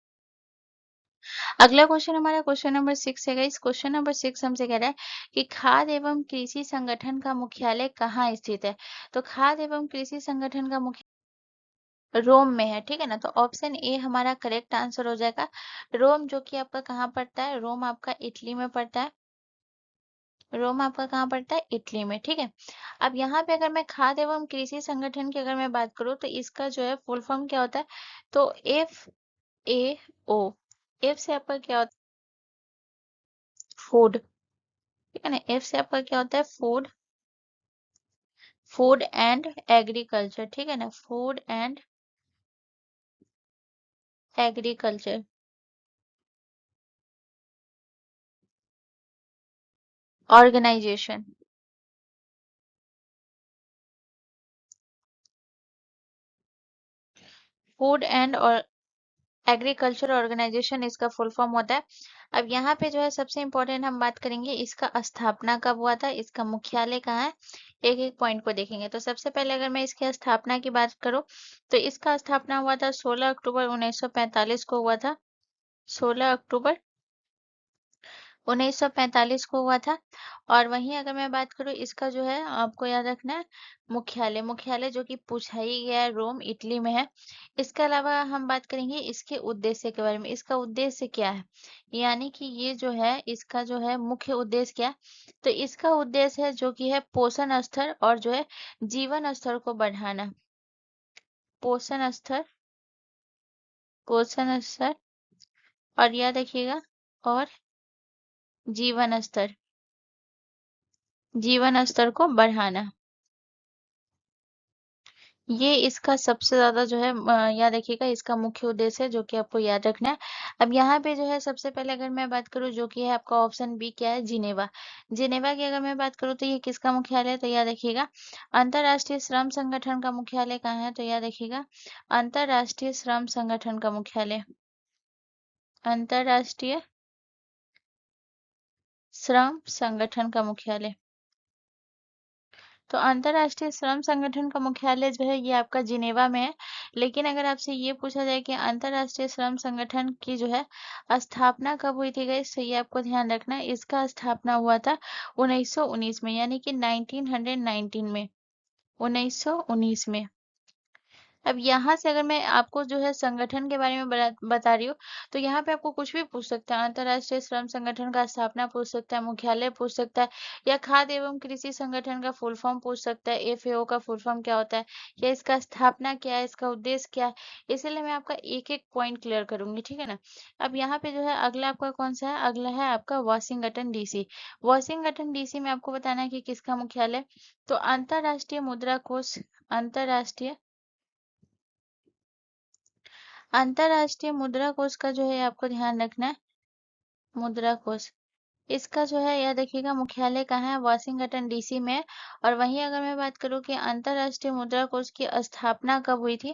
A: अगला क्वेश्चन हमारा क्वेश्चन नंबर 6 है गाइस। क्वेश्चन नंबर 6 हमसे कह रहा है कि खाद्य एवं कृषि संगठन का मुख्यालय कहाँ स्थित है? तो खाद्य एवं कृषि संगठन का मुख्य रोम में है, ठीक है ना? तो ऑप्शन ए हमारा करेक्ट आंसर हो जाएगा। रोम जो कि आपका कहाँ पड़ता है? रोम आपका इटली में पड़ता है। रोम आपका कहाँ पड़ता है? इटली में, ठीक है। अब यहाँ पे अगर मैं खाद्य एवं कृषि संगठन की अगर मैं बात करूँ तो इसका जो है फुल फॉर्म क्या होता है? तो एफ ए ओ, एफ से आपका क्या होता है? फूड, ठीक है ना। एफ से आपका क्या होता है? फूड, फूड एंड एग्रीकल्चर, ठीक है ना। Food and agriculture. Organization, food and और एग्रीकल्चर ऑर्गेनाइजेशन इसका फुल फॉर्म होता है। अब यहाँ पे जो है सबसे इम्पोर्टेंट हम बात करेंगे इसका स्थापना कब हुआ था, इसका मुख्यालय कहाँ है, एक एक पॉइंट को देखेंगे। तो सबसे पहले अगर मैं इसकी स्थापना की बात करूँ तो इसका स्थापना हुआ था 16 अक्टूबर 1945 को हुआ था। 16 अक्टूबर 1945 को हुआ था। और वहीं अगर मैं बात करूँ इसका जो है आपको याद रखना है मुख्यालय, मुख्यालय जो कि पुछाई गया है, रोम इटली में है। इसके अलावा हम बात करेंगे इसके उद्देश्य के बारे में। इसका उद्देश्य क्या है, यानी कि ये जो है इसका जो है मुख्य उद्देश्य क्या है, तो इसका उद्देश्य है जो कि है पोषण स्तर और जो है जीवन स्तर को बढ़ाना। पोषण स्तर, पोषण स्तर, और याद रखिएगा, और जीवन स्तर, जीवन स्तर को बढ़ाना। ये इसका सबसे ज़्यादा जो है याद रखिएगा इसका मुख्य उद्देश्य है जो कि आपको याद रखना है। अब यहाँ पे जो है सबसे पहले अगर मैं बात करूँ जो कि है आपका ऑप्शन बी क्या है, जिनेवा। जिनेवा की अगर मैं बात करूँ तो ये किसका मुख्यालय है, तो याद रखिएगा अंतर्राष्ट्रीय श्रम संगठन का मुख्यालय कहाँ है, तो याद रखिएगा अंतर्राष्ट्रीय श्रम संगठन का मुख्यालय, अंतर्राष्ट्रीय श्रम संगठन का मुख्यालय। तो अंतर्राष्ट्रीय श्रम संगठन का मुख्यालय जो है ये आपका जिनेवा में है। लेकिन अगर आपसे ये पूछा जाए कि अंतर्राष्ट्रीय श्रम संगठन की जो है स्थापना कब हुई थी गाइस, तो ये आपको ध्यान रखना है इसका स्थापना हुआ था 1919 में, यानी कि 1919 में, 1919 में। अब यहाँ से अगर मैं आपको जो है संगठन के बारे में बता रही हूँ तो यहाँ पे आपको कुछ भी पूछ सकता है। अंतर्राष्ट्रीय श्रम संगठन का स्थापना पूछ सकता है, मुख्यालय पूछ सकता है, या खाद्य एवं कृषि संगठन का फुल फॉर्म पूछ सकता है, एफएओ का फुल फॉर्म क्या होता है, या इसका स्थापना क्या है, इसका उद्देश्य क्या है। इसीलिए मैं आपका एक एक पॉइंट क्लियर करूंगी, ठीक है ना। अब यहाँ पे जो है अगला आपका कौन सा है, अगला है आपका वाशिंगटन डीसी। वाशिंगटन डीसी में आपको बताना है कि किसका मुख्यालय, तो अंतर्राष्ट्रीय मुद्रा कोष, अंतर्राष्ट्रीय अंतर्राष्ट्रीय मुद्रा कोष का जो है आपको ध्यान रखना है, मुद्रा कोष इसका जो है यह देखिएगा मुख्यालय कहाँ है, वाशिंगटन डीसी में है। और वहीं अगर मैं बात करूँ कि अंतर्राष्ट्रीय मुद्रा कोष की स्थापना कब हुई थी,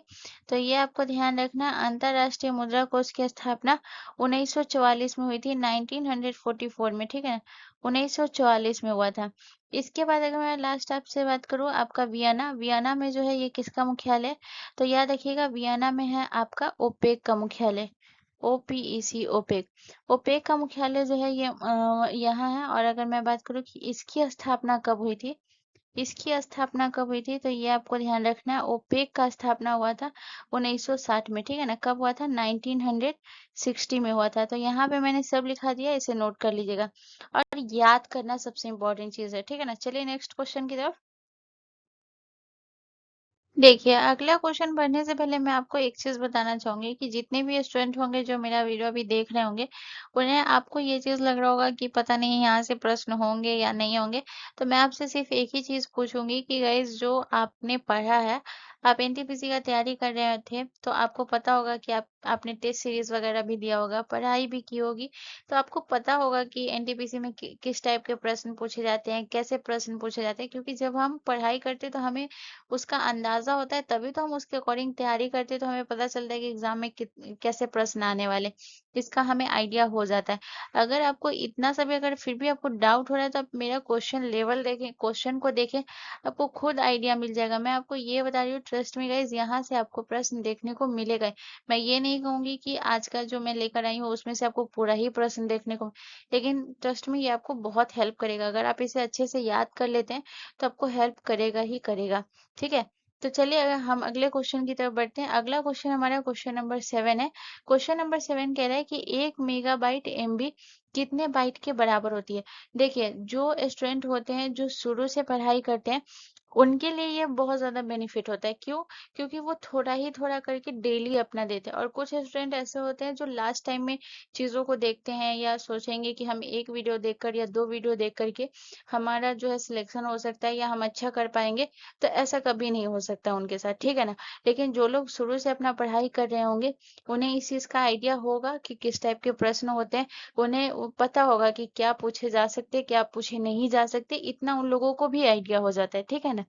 A: तो ये आपको ध्यान रखना है अंतर्राष्ट्रीय मुद्रा कोष की स्थापना 1944 में हुई थी, 1944 में, ठीक है, 1944 में हुआ था। इसके बाद अगर मैं लास्ट आपसे बात करूँ आपका वियना, वियना में जो है ये किसका मुख्यालय है, तो याद रखिएगा वियना में है आपका ओपेक का मुख्यालय, ओपीईसी, ओपेक। ओपेक का मुख्यालय जो है ये यहाँ है। और अगर मैं बात करूँ कि इसकी स्थापना कब हुई थी, इसकी स्थापना कब हुई थी, तो ये आपको ध्यान रखना है ओपेक का स्थापना हुआ था 1960 में, ठीक है ना। कब हुआ था, 1960 में हुआ था। तो यहाँ पे मैंने सब लिखा दिया, इसे नोट कर लीजिएगा और याद करना सबसे इम्पोर्टेंट चीज़ है, ठीक है ना। चलिए नेक्स्ट क्वेश्चन की तरफ। देखिए, अगला क्वेश्चन पढ़ने से पहले मैं आपको एक चीज़ बताना चाहूँगी कि जितने भी स्टूडेंट होंगे जो मेरा वीडियो अभी देख रहे होंगे, उन्हें आपको ये चीज़ लग रहा होगा कि पता नहीं यहाँ से प्रश्न होंगे या नहीं होंगे। तो मैं आपसे सिर्फ एक ही चीज़ पूछूंगी कि गाइस जो आपने पढ़ा है, आप एनटीपीसी का तैयारी कर रहे थे तो आपको पता होगा कि आपने टेस्ट सीरीज वगैरह भी दिया होगा, पढ़ाई भी की होगी, तो आपको पता होगा कि एनटीपीसी में किस टाइप के प्रश्न पूछे जाते हैं, कैसे प्रश्न पूछे जाते हैं। क्योंकि जब हम पढ़ाई करते हैं तो हमें उसका अंदाजा होता है, तभी तो हम उसके अकॉर्डिंग तैयारी करते हैं, तो हमें पता चलता है कि एग्जाम में कैसे प्रश्न आने वाले, इसका हमें आइडिया हो जाता है। अगर आपको इतना सब अगर फिर भी आपको डाउट हो रहा है तो आप मेरा क्वेश्चन लेवल देखें, क्वेश्चन को देखें, आपको खुद आइडिया मिल जाएगा। मैं आपको ये बता रही हूँ, ट्रस्ट मी गाइज, यहाँ से आपको प्रश्न देखने को मिलेगा ही। मैं ये नहीं कहूंगी कि आज का जो मैं लेकर आई हूँ उसमें से आपको पूरा ही प्रश्न देखने को, लेकिन ट्रस्ट मी ये आपको बहुत हेल्प करेगा। अगर आप इसे अच्छे से याद कर लेते हैं तो आपको हेल्प करेगा ही करेगा, ठीक है। तो चलिए अगर हम अगले क्वेश्चन की तरफ बढ़ते हैं। अगला क्वेश्चन हमारा क्वेश्चन नंबर 7 है। क्वेश्चन नंबर 7 कह रहा है कि 1 मेगाबाइट एमबी कितने बाइट के बराबर होती है। देखिए, जो स्टूडेंट होते हैं जो शुरू से पढ़ाई करते हैं उनके लिए ये बहुत ज़्यादा बेनिफिट होता है। क्यों? क्योंकि वो थोड़ा ही थोड़ा करके डेली अपना देते हैं और कुछ स्टूडेंट ऐसे होते हैं जो लास्ट टाइम में चीज़ों को देखते हैं या सोचेंगे कि हम 1 वीडियो देखकर या 2 वीडियो देख कर के हमारा जो है सिलेक्शन हो सकता है या हम अच्छा कर पाएँगे, तो ऐसा कभी नहीं हो सकता उनके साथ, ठीक है ना? लेकिन जो लोग शुरू से अपना पढ़ाई कर रहे होंगे, उन्हें इस चीज़ का आइडिया होगा कि किस टाइप के प्रश्न होते हैं, उन्हें पता होगा कि क्या पूछे जा सकते हैं, क्या पूछे नहीं जा सकते, इतना उन लोगों को भी आइडिया हो जाता है, ठीक है ना?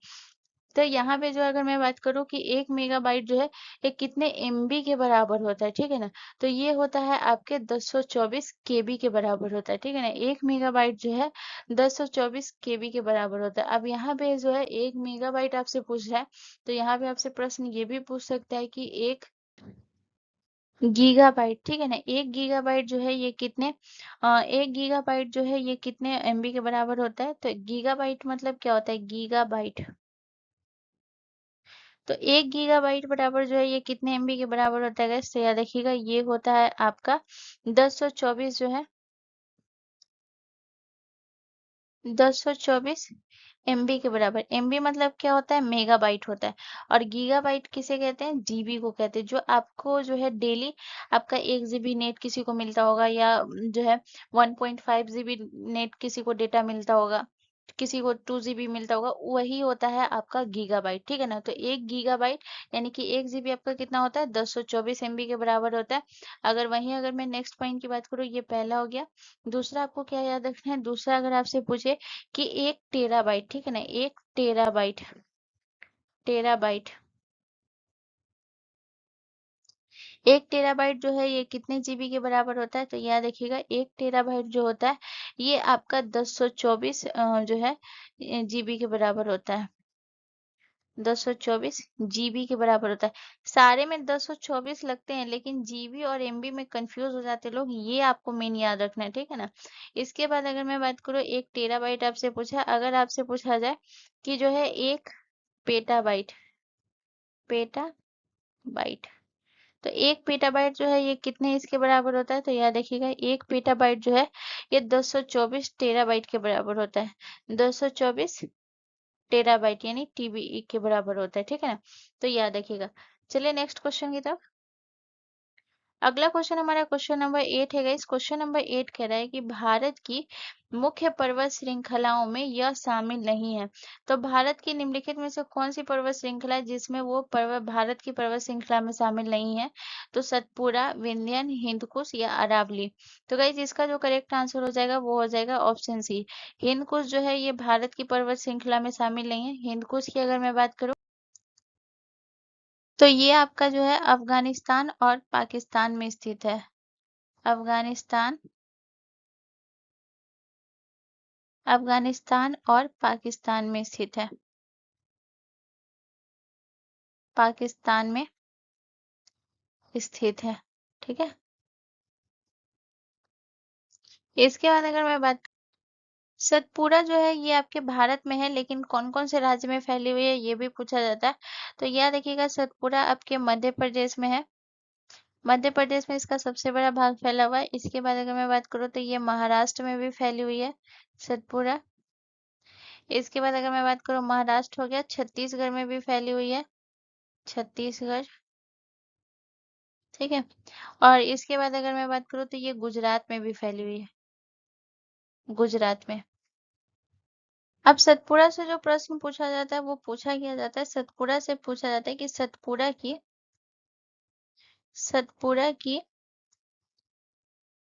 A: तो यहाँ पे जो अगर मैं बात करूँ कि 1 मेगाबाइट जो है ये कितने एमबी के बराबर होता है, ठीक है ना? तो ये होता है आपके 1024 केबी के बराबर होता है, ठीक है ना? 1 मेगाबाइट जो है 1024 केबी के बराबर होता है। अब यहाँ पे जो है 1 मेगाबाइट आपसे पूछ रहा है, तो यहाँ पे आपसे प्रश्न ये भी पूछ सकता है कि 1 गीगाबाइट, ठीक है ना? 1 गीगाबाइट जो है ये कितने 1 गीगाबाइट जो है ये कितने एमबी के बराबर होता है? तो गीगाबाइट मतलब क्या होता है? गीगाबाइट। तो 1 गीगाबाइट बराबर जो है ये कितने एमबी के बराबर होता है गाइस? तो याद रखिएगा ये होता है आपका 1024 जो है 1024 एमबी के बराबर। एमबी मतलब क्या होता है? मेगाबाइट होता है। और गीगाबाइट किसे कहते हैं? जीबी को कहते हैं। जो आपको जो है डेली आपका 1 जीबी नेट किसी को मिलता होगा या जो है 1.5 जीबी नेट किसी को डेटा मिलता होगा, किसी को 2 जीबी मिलता होगा, वही होता है आपका गीगाबाइट, ठीक है ना? तो 1 गीगाबाइट यानी कि 1 जीबी आपका कितना होता है? 1024 एमबी के बराबर होता है। अगर मैं नेक्स्ट पॉइंट की बात करूँ, ये पहला हो गया। दूसरा आपको क्या याद रखना है? दूसरा अगर आपसे पूछे कि 1 टेराबाइट, ठीक है ना? 1 टेराबाइट, टेराबाइट 1 टेराबाइट जो है ये कितने जीबी के बराबर होता है? तो याद रखिएगा 1 टेराबाइट जो होता है ये आपका 1024 जो है जीबी के बराबर होता है। 1024 जीबी के बराबर होता है। सारे में 1024 लगते हैं लेकिन जीबी और एमबी में कंफ्यूज हो जाते हैं लोग, ये आपको मेन याद रखना है, ठीक है ना? इसके बाद अगर मैं बात करूँ 1 टेराबाइट आपसे पूछा, अगर आपसे पूछा जाए कि जो है 1 पेटाबाइट, पेटाबाइट, तो 1 पेटाबाइट जो है ये कितने इसके बराबर होता है? तो याद रखिएगा 1 पेटाबाइट जो है ये 224 टेराबाइट के बराबर होता है। 224 टेराबाइट यानी टीबी के बराबर होता है, ठीक है ना? तो याद रखिएगा। चलिए नेक्स्ट क्वेश्चन की तरफ। अगला क्वेश्चन हमारा क्वेश्चन नंबर 8 है गाइस। क्वेश्चन नंबर 8 कह रहा है कि भारत की मुख्य पर्वत श्रृंखलाओं में यह शामिल नहीं है। तो भारत की निम्नलिखित में से कौन सी पर्वत श्रृंखला है जिसमें वो पर्वत भारत की पर्वत श्रृंखला में शामिल नहीं है? तो सतपुरा, विंध्यान, हिंदकुश या अरावली। तो गाइस इसका जो करेक्ट आंसर हो जाएगा वो हो जाएगा ऑप्शन सी। हिंदकुश जो है ये भारत की पर्वत श्रृंखला में शामिल नहीं है। हिंदकुश की अगर मैं बात करूँ तो ये आपका जो है अफगानिस्तान और पाकिस्तान में स्थित है। अफगानिस्तान, अफगानिस्तान और पाकिस्तान में स्थित है। पाकिस्तान में स्थित है, ठीक है। इसके बाद अगर मैं बात सतपुरा जो है ये आपके भारत में है लेकिन कौन कौन से राज्य में फैली हुई है ये भी पूछा जाता है। तो याद रखिएगा सतपुरा आपके मध्य प्रदेश में है। मध्य प्रदेश में इसका सबसे बड़ा भाग फैला हुआ है। इसके बाद अगर मैं बात करूँ तो ये महाराष्ट्र में भी फैली हुई है सतपुरा। इसके बाद अगर मैं बात करूँ महाराष्ट्र हो गया, छत्तीसगढ़ में भी फैली हुई है, छत्तीसगढ़, ठीक है। और इसके बाद अगर मैं बात करूँ तो ये गुजरात में भी फैली हुई है, गुजरात में। अब सतपुड़ा से जो प्रश्न पूछा जाता है वो पूछा किया जाता है, सतपुड़ा से पूछा जाता है कि सतपुड़ा की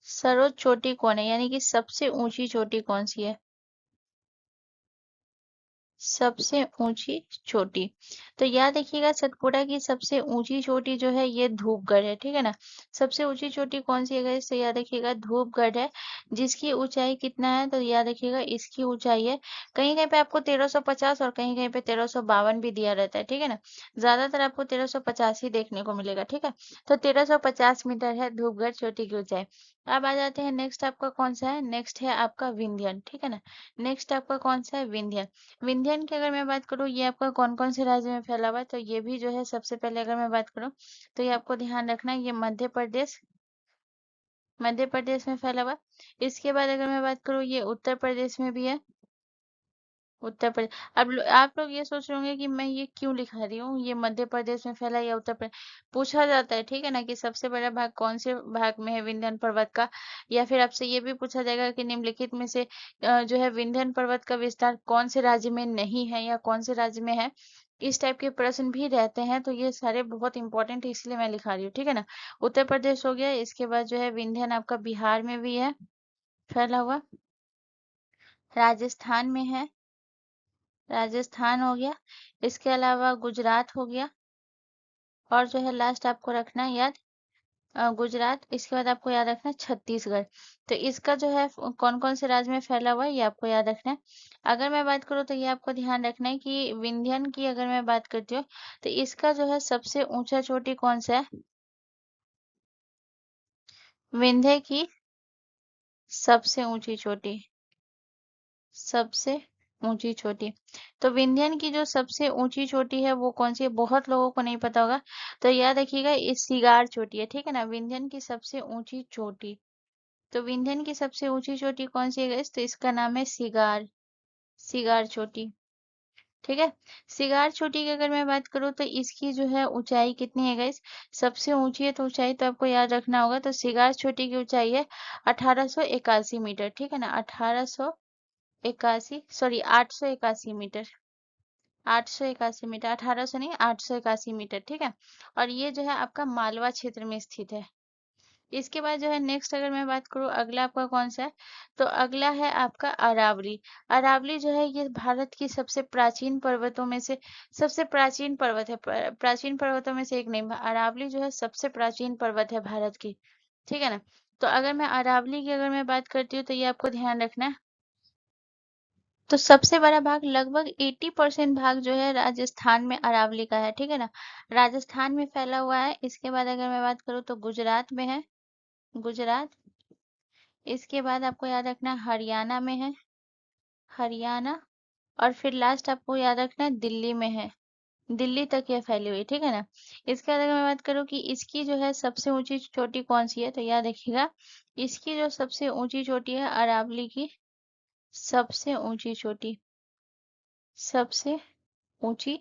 A: सर्वोच्च चोटी कौन है, यानी कि सबसे ऊंची चोटी कौन सी है? सबसे ऊंची चोटी। तो याद रखिएगा सतपुड़ा की सबसे ऊंची चोटी जो है ये धूपगढ़ है, ठीक है ना। सबसे ऊंची चोटी कौन सी है गाइस? तो याद रखिएगा धूपगढ़ है, जिसकी ऊंचाई कितना है? तो याद रखिएगा इसकी ऊंचाई है, कहीं कहीं पे आपको 1350 और कहीं कहीं पे 1352 भी दिया रहता है, ठीक है ना। ज्यादातर आपको 1350 ही देखने को मिलेगा, ठीक है। तो 1350 मीटर है धूपगढ़ चोटी की ऊंचाई। अब आ जाते हैं नेक्स्ट आपका कौन सा है? नेक्स्ट है आपका विंध्यन, ठीक है ना। नेक्स्ट आपका कौन सा है? विंध्यन। विंध्यन की अगर मैं बात करूँ ये आपका कौन कौन से राज्य में फैला हुआ है? तो ये भी जो है सबसे पहले अगर मैं बात करूँ तो ये आपको ध्यान रखना है, ये मध्य प्रदेश, मध्य प्रदेश में फैला हुआ है। इसके बाद अगर मैं बात करूँ ये उत्तर प्रदेश में भी है, उत्तर प्रदेश। अब आप लोग ये सोच रहे होंगे कि मैं ये क्यों लिखा रही हूँ, ये मध्य प्रदेश में फैला या उत्तर प्रदेश। पूछा जाता है, ठीक है ना, कि सबसे बड़ा भाग कौन से भाग में है विंध्य पर्वत का। या फिर आपसे ये भी पूछा जाएगा कि निम्नलिखित में से जो है विंध्य पर्वत का विस्तार कौन से राज्य में नहीं है या कौन से राज्य में है। इस टाइप के प्रश्न भी रहते हैं, तो ये सारे बहुत इंपॉर्टेंट है, इसलिए मैं लिखा रही हूँ, ठीक है ना। उत्तर प्रदेश हो गया, इसके बाद जो है विंध्य आपका बिहार में भी है फैला हुआ, राजस्थान में है, राजस्थान हो गया, इसके अलावा गुजरात हो गया, और जो है लास्ट आपको रखना है याद गुजरात। इसके बाद आपको याद रखना है छत्तीसगढ़। तो इसका जो है कौन कौन से राज्य में फैला हुआ है ये आपको याद रखना है। अगर मैं बात करूँ तो ये आपको ध्यान रखना है कि विंध्यन की अगर मैं बात करती हूँ तो इसका जो है सबसे ऊंचा चोटी कौन सा है। विंध्य की सबसे ऊंची चोटी, सबसे ऊंची चोटी। तो विंध्यन की जो सबसे ऊंची चोटी है वो कौन सी है, बहुत लोगों को नहीं पता होगा। तो याद रखिएगा ये सिगार चोटी है, ठीक है ना, विंध्यन की सबसे ऊंची चोटी। तो विंध्यन की सबसे ऊंची चोटी कौन सी है गाइस, तो इसका नाम है सिगार, सिगार चोटी, ठीक है। सिगार चोटी की अगर मैं बात करूँ तो इसकी जो है ऊंचाई कितनी है गाइस, सबसे ऊंची है तो ऊंचाई तो आपको याद रखना होगा। तो सिगार चोटी की ऊंचाई है 1881 मीटर, ठीक है ना, 1881 सॉरी 881 मीटर, 881 मीटर, 1800 नहीं 881 मीटर, ठीक है। और ये जो है आपका मालवा क्षेत्र में स्थित है। इसके बाद जो है नेक्स्ट अगर मैं बात करूँ अगला आपका कौन सा है, तो अगला है आपका अरावली। अरावली जो है ये भारत की सबसे प्राचीन पर्वतों में से सबसे प्राचीन पर्वत है, प्राचीन पर्वतों में से एक नहीं, अरावली जो है सबसे प्राचीन पर्वत है भारत की, ठीक है ना। तो अगर मैं अरावली की अगर मैं बात करती हूँ तो ये आपको ध्यान रखना है। तो सबसे बड़ा भाग लगभग 80% भाग जो है राजस्थान में अरावली का है, ठीक है ना, राजस्थान में फैला हुआ है। इसके बाद अगर मैं बात करूँ तो गुजरात में है, गुजरात। इसके बाद आपको याद रखना है हरियाणा में है, हरियाणा। और फिर लास्ट आपको याद रखना है दिल्ली में है, दिल्ली तक ये फैली हुई, ठीक है ना। इसके बाद अगर मैं बात करूँ कि इसकी जो है सबसे ऊंची चोटी कौन सी है, तो याद रखिएगा इसकी जो सबसे ऊंची चोटी है अरावली की सबसे ऊंची चोटी, सबसे ऊंची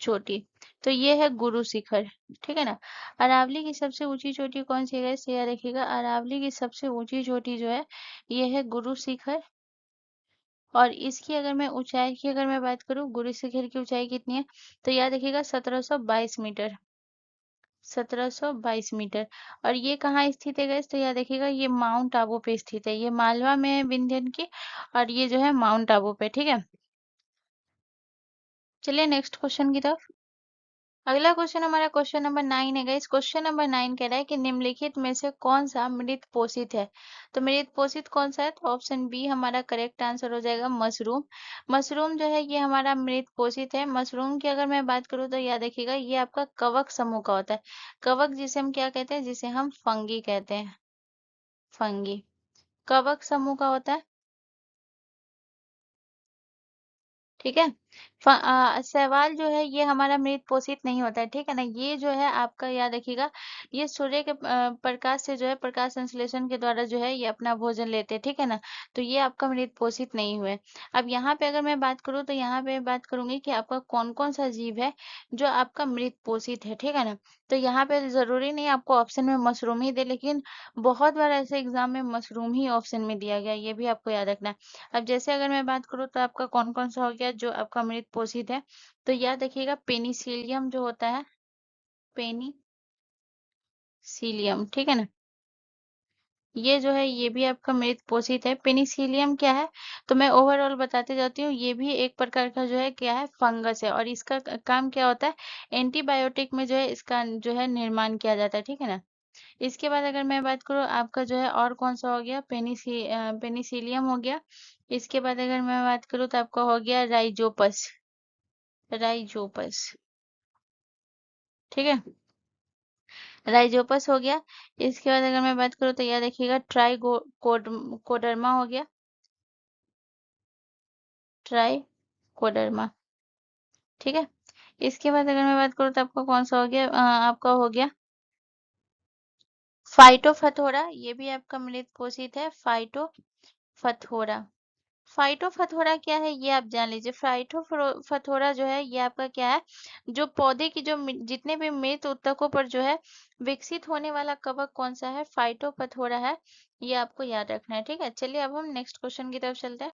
A: चोटी, तो ये है गुरु शिखर, ठीक है ना। अरावली की सबसे ऊंची चोटी कौन सी है इसे याद रखिएगा, अरावली की सबसे ऊंची चोटी जो है ये है गुरु शिखर। और इसकी अगर मैं ऊंचाई की अगर मैं बात करूँ गुरु शिखर की ऊंचाई कितनी है, तो याद रखिएगा 1722 मीटर, 1722 मीटर। और ये कहाँ स्थित है गाइस, तो याद रखिएगा ये माउंट आबू पे स्थित है, ये मालवा में है विंध्यन की, और ये जो है माउंट आबू पे, ठीक है। चलिए नेक्स्ट क्वेश्चन की तरफ। अगला क्वेश्चन हमारा क्वेश्चन नंबर 9 है गाइस। क्वेश्चन नंबर 9 कह रहा है कि निम्नलिखित में से कौन सा मृत पोषित है। तो मृत पोषित कौन सा है, तो ऑप्शन बी हमारा करेक्ट आंसर हो जाएगा मशरूम। मशरूम जो है ये हमारा मृत पोषित है। मशरूम की अगर मैं बात करूँ तो याद रखिएगा ये आपका कवक समूह का होता है। कवक जिसे हम क्या कहते हैं, जिसे हम फंगी कहते हैं, फंगी कवक समूह का होता है, ठीक है। शैवाल जो है ये हमारा मृत पोषित नहीं होता है, ठीक है ना। ये जो है आपका याद रखिएगा ये सूर्य के प्रकाश से जो है प्रकाश संश्लेषण के द्वारा जो है ये अपना भोजन लेते हैं, ठीक है ना। तो ये आपका मृत पोषित नहीं हुए। अब यहाँ पे अगर मैं बात करूँ तो यहाँ पे बात करूंगी कि आपका कौन कौन सा जीव है जो आपका मृत पोषित है, ठीक है ना। तो यहाँ पे जरूरी नहीं आपको ऑप्शन में मशरूम ही दे, लेकिन बहुत बार ऐसे एग्जाम में मशरूम ही ऑप्शन में दिया गया, ये भी आपको याद रखना है। अब जैसे अगर मैं बात करूँ तो आपका कौन-कौन सा हो गया जो आपका मृत पोषित है, तो याद रखिएगा पेनिसिलियम जो होता है, पेनिसिलियम, ठीक है ना। ये जो है ये भी आपका मृत पोषित है। पेनिसिलियम क्या है, तो मैं ओवरऑल बताते जाती हूँ। ये भी एक प्रकार का जो है क्या है फंगस है, और इसका काम क्या होता है, एंटीबायोटिक में जो है इसका जो है निर्माण किया जाता है, ठीक है ना। इसके बाद अगर मैं बात करूँ आपका जो है और कौन सा हो गया, पेनिसिलियम हो गया। इसके बाद अगर मैं बात करूँ तो आपका हो गया राइजोपस, राइजोपस, ठीक है, राइजोपस हो गया। इसके बाद अगर मैं बात करूँ तो याद रखिएगा कोडर्मा हो गया, ट्राइकोडर्मा, ठीक है। इसके बाद अगर मैं बात करूँ तो आपका कौन सा हो गया, आपका हो गया फाइटोफथोरा, ये भी आपका मृत पोषित है, फाइटोफथोरा, फाइटोफथोरा क्या है ये आप जान लीजिए। फाइटोफथोरा जो है ये आपका क्या है, जो पौधे की जो जितने भी मृत ऊतकों पर जो है विकसित होने वाला कवक कौन सा है, फाइटोफथोरा है। ये आपको याद रखना है, ठीक है। चलिए अब हम नेक्स्ट क्वेश्चन की तरफ चलते हैं।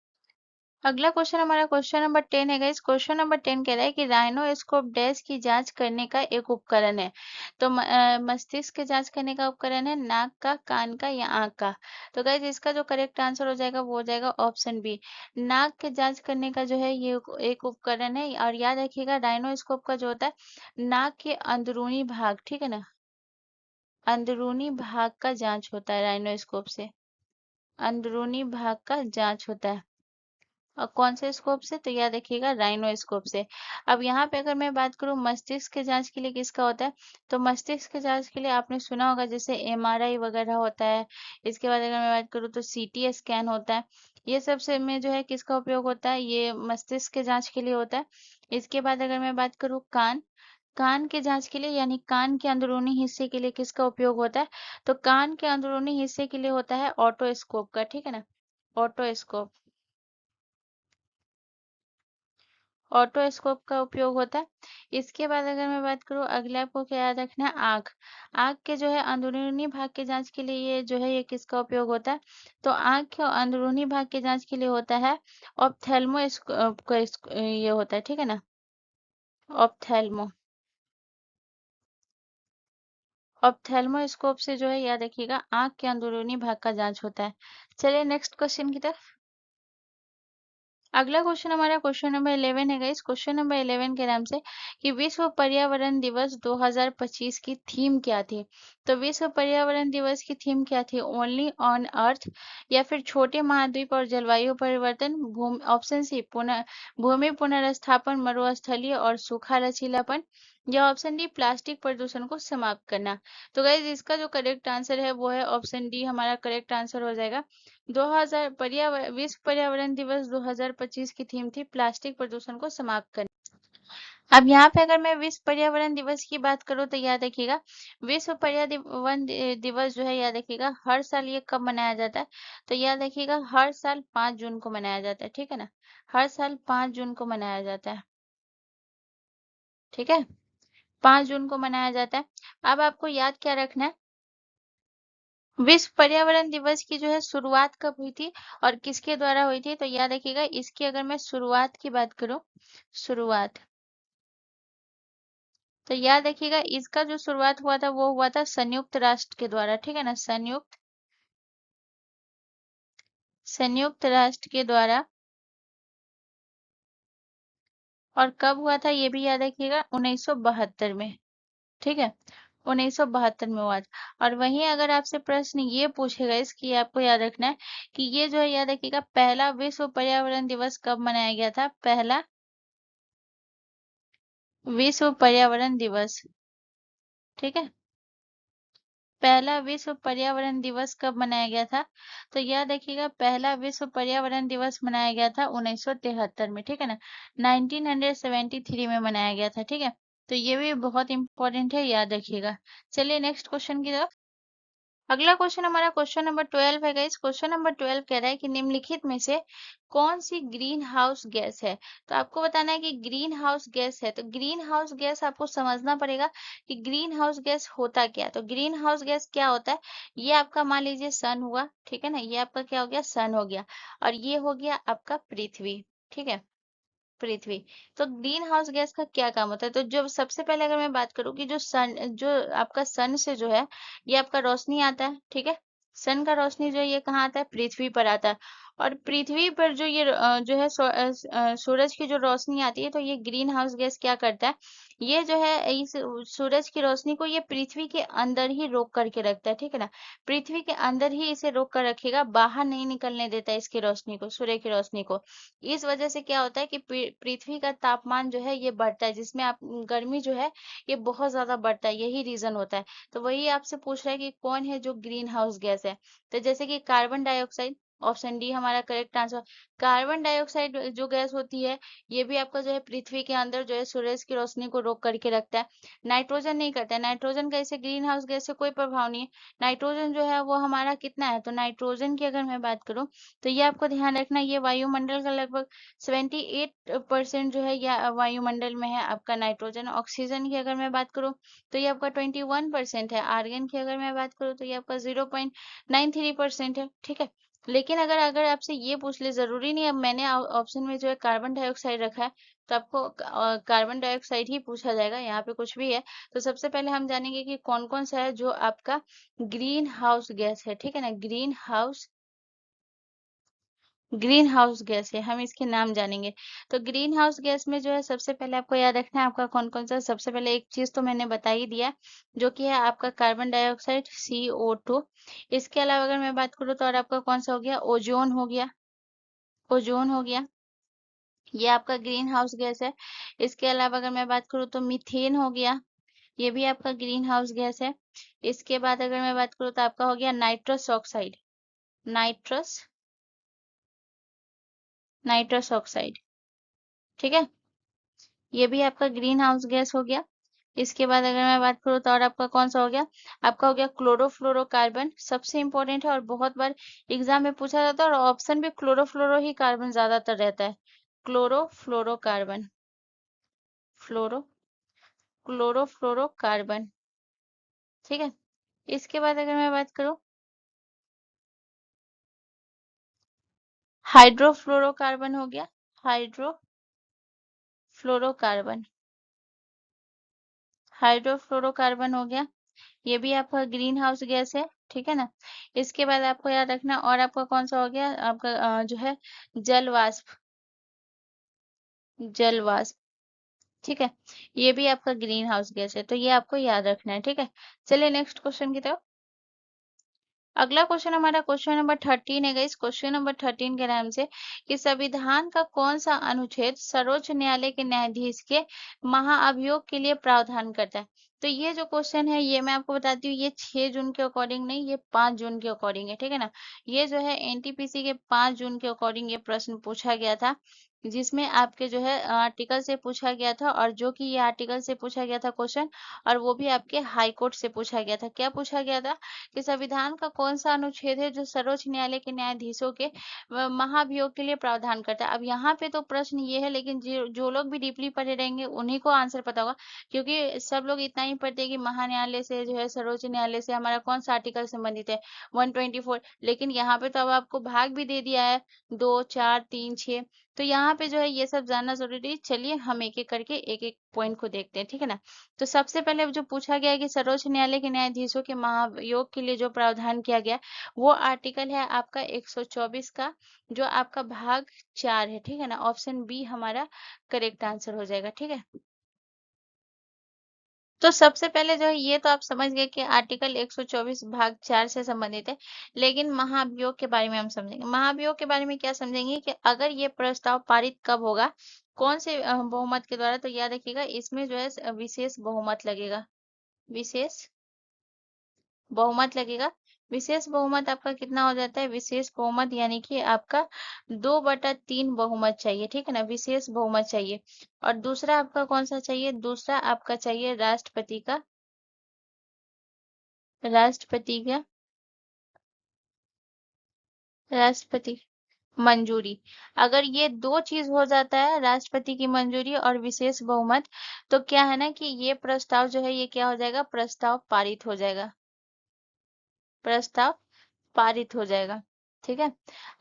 A: अगला क्वेश्चन हमारा क्वेश्चन नंबर 10 है गाइस। क्वेश्चन नंबर 10 कह रहा है कि राइनोस्कोप डैश की जांच करने का एक उपकरण है। तो मस्तिष्क की जांच करने का उपकरण है, नाक का, कान का या आंख का। तो गाइस इसका जो करेक्ट आंसर हो जाएगा वो हो जाएगा ऑप्शन बी। नाक की जांच करने का जो है ये एक उपकरण है। और याद रखिएगा राइनोस्कोप का जो होता है नाक के अंदरूनी भाग, ठीक है ना, अंदरूनी भाग का जांच होता है राइनोस्कोप से। अंदरूनी भाग का जांच होता है। और कौन से स्कोप से, तो याद रखिएगा राइनो स्कोप से। अब यहाँ पे अगर मैं बात करूँ मस्तिष्क के जांच के लिए किसका होता है, तो मस्तिष्क के जांच के लिए आपने सुना होगा जैसे एमआरआई वगैरह होता है। इसके बाद अगर मैं बात करूँ तो सीटी स्कैन होता है। ये सब से में जो है किसका उपयोग होता है, ये मस्तिष्क के जांच के लिए होता है। इसके बाद अगर मैं बात करूँ कान, कान के जांच के लिए यानी कान के अंदरूनी हिस्से के लिए किसका उपयोग होता है, तो कान के अंदरूनी हिस्से के लिए होता है ऑटोस्कोप का, ठीक है ना, ऑटोस्कोप। ऑटोस्कोप का उपयोग होता है। इसके बाद अगर मैं बात करूँ अगले आपको क्या याद रखना है, आँख। आँख के जो है अंदरूनी भाग के जांच के लिए ये जो है ये किसका उपयोग होता है, तो आँख के अंदरूनी भाग के जांच के लिए होता है ऑप्थेल्मोस्कोप का ये होता है, ठीक है ना, ऑप्थेल्मो। ऑप्थेल्मोस्कोप से जो है याद रखिएगा आँख के अंदरूनी भाग का जांच होता है। चलिए नेक्स्ट क्वेश्चन की तरफ। अगला क्वेश्चन हमारा क्वेश्चन नंबर 11 है गाइस। क्वेश्चन नंबर 11 के नाम से कि विश्व पर्यावरण दिवस 2025 की थीम क्या थी। तो विश्व पर्यावरण दिवस की थीम क्या थी, ओनली ऑन अर्थ, या फिर छोटे महाद्वीप और जलवायु परिवर्तन, भूमि, ऑप्शन सी पुनः भूमि पुनर्स्थापन, मरुस्थलीय और सूखा लचीलापन, या ऑप्शन डी प्लास्टिक प्रदूषण को समाप्त करना। तो गाइज इसका जो करेक्ट आंसर है वो है ऑप्शन डी, हमारा करेक्ट आंसर हो जाएगा। 2000 पर्यावरण विश्व पर्यावरण दिवस 2025 की थीम थी प्लास्टिक प्रदूषण को समाप्त करना। अब यहाँ पे अगर मैं विश्व पर्यावरण दिवस की बात करूँ तो याद रखिएगा विश्व पर्यावरण दिवस जो है याद रखिएगा हर साल ये कब मनाया जाता है, तो याद रखिएगा हर साल 5 जून को मनाया जाता है, ठीक है ना, हर साल 5 जून को मनाया जाता है, ठीक है, 5 जून को मनाया जाता है। अब आपको याद क्या रखना है, विश्व पर्यावरण दिवस की जो है शुरुआत कब हुई थी और किसके द्वारा हुई थी, तो याद रखिएगा इसकी अगर मैं शुरुआत की बात करूं, शुरुआत, तो याद रखिएगा इसका जो शुरुआत हुआ था वो हुआ था संयुक्त राष्ट्र के द्वारा, ठीक है ना, संयुक्त राष्ट्र के द्वारा। और कब हुआ था ये भी याद रखिएगा 1972 में, ठीक है, 1972 में हुआ था। और वहीं अगर आपसे प्रश्न ये पूछेगा इसकी आपको याद रखना है कि ये जो है याद रखिएगा पहला विश्व पर्यावरण दिवस कब मनाया गया था, पहला विश्व पर्यावरण दिवस, ठीक है, पहला विश्व पर्यावरण दिवस कब मनाया गया था, तो याद रखिएगा पहला विश्व पर्यावरण दिवस मनाया गया था 1973 में, ठीक है ना, 1973 में मनाया गया था, ठीक है। तो ये भी बहुत इंपॉर्टेंट है, याद रखिएगा। चलिए नेक्स्ट क्वेश्चन की तरफ। अगला क्वेश्चन हमारा क्वेश्चन नंबर 12 है गाइस। क्वेश्चन नंबर 12 कह रहा है कि निम्नलिखित में से कौन सी ग्रीन हाउस गैस है। तो आपको बताना है कि ग्रीन हाउस गैस है, तो ग्रीन हाउस गैस आपको समझना पड़ेगा कि ग्रीन हाउस गैस होता क्या है। तो ग्रीन हाउस गैस क्या होता है, ये आपका मान लीजिए सन हुआ, ठीक है ना, ये आपका क्या हो गया, सन हो गया, और ये हो गया आपका पृथ्वी, ठीक है, पृथ्वी। तो ग्रीन हाउस गैस का क्या काम होता है, तो जो सबसे पहले अगर मैं बात करूं कि जो आपका सन से जो है ये आपका रोशनी आता है, ठीक है, सन का रोशनी जो है ये कहाँ आता है, पृथ्वी पर आता है। और पृथ्वी पर जो ये जो है सूरज की जो रोशनी आती है तो ये ग्रीन हाउस गैस क्या करता है, ये जो है इस सूरज की रोशनी को ये पृथ्वी के अंदर ही रोक करके रखता है, ठीक है ना, पृथ्वी के अंदर ही इसे रोक कर रखेगा, बाहर नहीं निकलने देता है इसकी रोशनी को, सूर्य की रोशनी को। इस वजह से क्या होता है कि पृथ्वी का तापमान जो है ये बढ़ता है, जिसमें आप गर्मी जो है ये बहुत ज्यादा बढ़ता है, यही रीजन होता है। तो वही आपसे पूछ रहा है कि कौन है जो ग्रीन हाउस गैस है, तो जैसे कि कार्बन डाइऑक्साइड, ऑप्शन डी हमारा करेक्ट आंसर। कार्बन डाइऑक्साइड जो गैस होती है, ये भी आपका जो है पृथ्वी के अंदर जो है सूरज की रोशनी को रोक करके रखता है। नाइट्रोजन नहीं करता है। नाइट्रोजन का इसे ग्रीन हाउस गैस से कोई प्रभाव नहीं है। नाइट्रोजन जो है वो हमारा कितना है, तो नाइट्रोजन की अगर मैं बात करूं तो ये आपको ध्यान रखना, ये वायुमंडल का लगभग 78% जो है या वायुमंडल में है आपका नाइट्रोजन। ऑक्सीजन की अगर मैं बात करूं तो ये आपका 21% है। आर्गन की अगर मैं बात करूं तो ये आपका 0.93% है, ठीक है। लेकिन अगर अगर आपसे ये पूछ ले, जरूरी नहीं, अब मैंने ऑप्शन में जो है कार्बन डाइऑक्साइड रखा है तो आपको कार्बन डाइऑक्साइड ही पूछा जाएगा, यहाँ पे कुछ भी है। तो सबसे पहले हम जानेंगे कि कौन कौन सा है जो आपका ग्रीन हाउस गैस है, ठीक है ना। ग्रीन हाउस गैस है, हम इसके नाम जानेंगे। तो ग्रीन हाउस गैस में जो है सबसे पहले आपको याद रखना है आपका कौन कौन सा। सबसे पहले एक चीज तो मैंने बता ही दिया, जो कि है आपका कार्बन डाइऑक्साइड CO2। इसके अलावा अगर मैं बात करूँ तो और आपका कौन सा हो गया, ओजोन हो गया। ओजोन हो गया, ये आपका ग्रीन हाउस गैस है। इसके अलावा अगर मैं बात करूँ तो मीथेन हो गया, ये भी आपका ग्रीन हाउस गैस है। इसके बाद अगर मैं बात करूँ तो आपका हो गया nitrous oxide. Nitrous nitrous oxide, ठीक है, ये भी आपका ग्रीन हाउस गैस हो गया। इसके बाद अगर मैं बात करूँ तो और आपका कौन सा हो गया, आपका हो गया क्लोरोफ्लोरोकार्बन। सबसे इंपॉर्टेंट है और बहुत बार एग्जाम में पूछा जाता है, और ऑप्शन भी क्लोरोफ्लोरो ही कार्बन ज्यादातर रहता है। क्लोरोफ्लोरोकार्बन, फ्लोरो क्लोरोफ्लोरोकार्बन, ठीक है। इसके बाद अगर मैं बात करूँ हाइड्रोफ्लोरोकार्बन हो गया। हाइड्रोफ्लोरोकार्बन, हाइड्रोफ्लोरोकार्बन हो गया, ये भी आपका ग्रीन हाउस गैस है, ठीक है ना। इसके बाद आपको याद रखना और आपका कौन सा हो गया, आपका जो है जल वाष्प। जल वाष्प, ठीक है, ये भी आपका ग्रीन हाउस गैस है, तो ये आपको याद रखना है, ठीक है। चलिए नेक्स्ट क्वेश्चन की तरफ। अगला क्वेश्चन हमारा क्वेश्चन नंबर 13 है गाइस। क्वेश्चन नंबर 13 के नाम से कि संविधान का कौन सा अनुच्छेद सर्वोच्च न्यायालय के न्यायाधीश के महाअभियोग के लिए प्रावधान करता है। तो ये जो क्वेश्चन है ये मैं आपको बताती हूँ, ये 6 जून के अकॉर्डिंग नहीं, ये 5 जून के अकॉर्डिंग है, ठीक है ना। ये जो है एनटीपीसी के 5 जून के अकॉर्डिंग ये प्रश्न पूछा गया था, जिसमें आपके जो है आर्टिकल से पूछा गया था, और जो कि ये आर्टिकल से पूछा गया था क्वेश्चन, और वो भी आपके हाई कोर्ट से पूछा गया था। क्या पूछा गया था कि संविधान का कौन सा अनुच्छेद है जो सर्वोच्च न्यायालय के न्यायाधीशों के महाभियोग के लिए प्रावधान करता है। अब यहाँ पे तो प्रश्न ये है, लेकिन जो लोग भी डीपली पढ़े रहेंगे उन्हीं को आंसर पता होगा, क्योंकि सब लोग इतना ही पढ़ते हैं कि महान्यायालय से जो है सर्वोच्च न्यायालय से हमारा कौन सा आर्टिकल संबंधित है, 124। लेकिन यहाँ पे तो अब आपको भाग भी दे दिया है, 2, 4, 3, 6। तो यहाँ पे जो है ये सब जानना जरूरी है। चलिए हम एक एक करके एक एक पॉइंट को देखते हैं, ठीक है ना। तो सबसे पहले जो पूछा गया है कि सर्वोच्च न्यायालय के न्यायाधीशों के महाभियोग के लिए जो प्रावधान किया गया, वो आर्टिकल है आपका 124 का, जो आपका भाग 4 है, ठीक है ना। ऑप्शन बी हमारा करेक्ट आंसर हो जाएगा, ठीक है। तो सबसे पहले जो है ये तो आप समझ गए कि आर्टिकल 124 भाग 4 से संबंधित है, लेकिन महाभियोग के बारे में हम समझेंगे। महाभियोग के बारे में क्या समझेंगे कि अगर ये प्रस्ताव पारित कब होगा, कौन से बहुमत के द्वारा, तो याद रखिएगा इसमें जो है विशेष बहुमत लगेगा। विशेष बहुमत लगेगा। विशेष बहुमत आपका कितना हो जाता है, विशेष बहुमत यानी कि आपका 2/3 बहुमत चाहिए, ठीक है ना, विशेष बहुमत चाहिए। और दूसरा आपका कौन सा चाहिए, दूसरा आपका चाहिए राष्ट्रपति का, राष्ट्रपति का, राष्ट्रपति मंजूरी। अगर ये दो चीज हो जाता है, राष्ट्रपति की मंजूरी और विशेष बहुमत, तो क्या है ना कि ये प्रस्ताव जो है ये क्या हो जाएगा, प्रस्ताव पारित हो जाएगा। प्रस्ताव पारित हो जाएगा, ठीक है।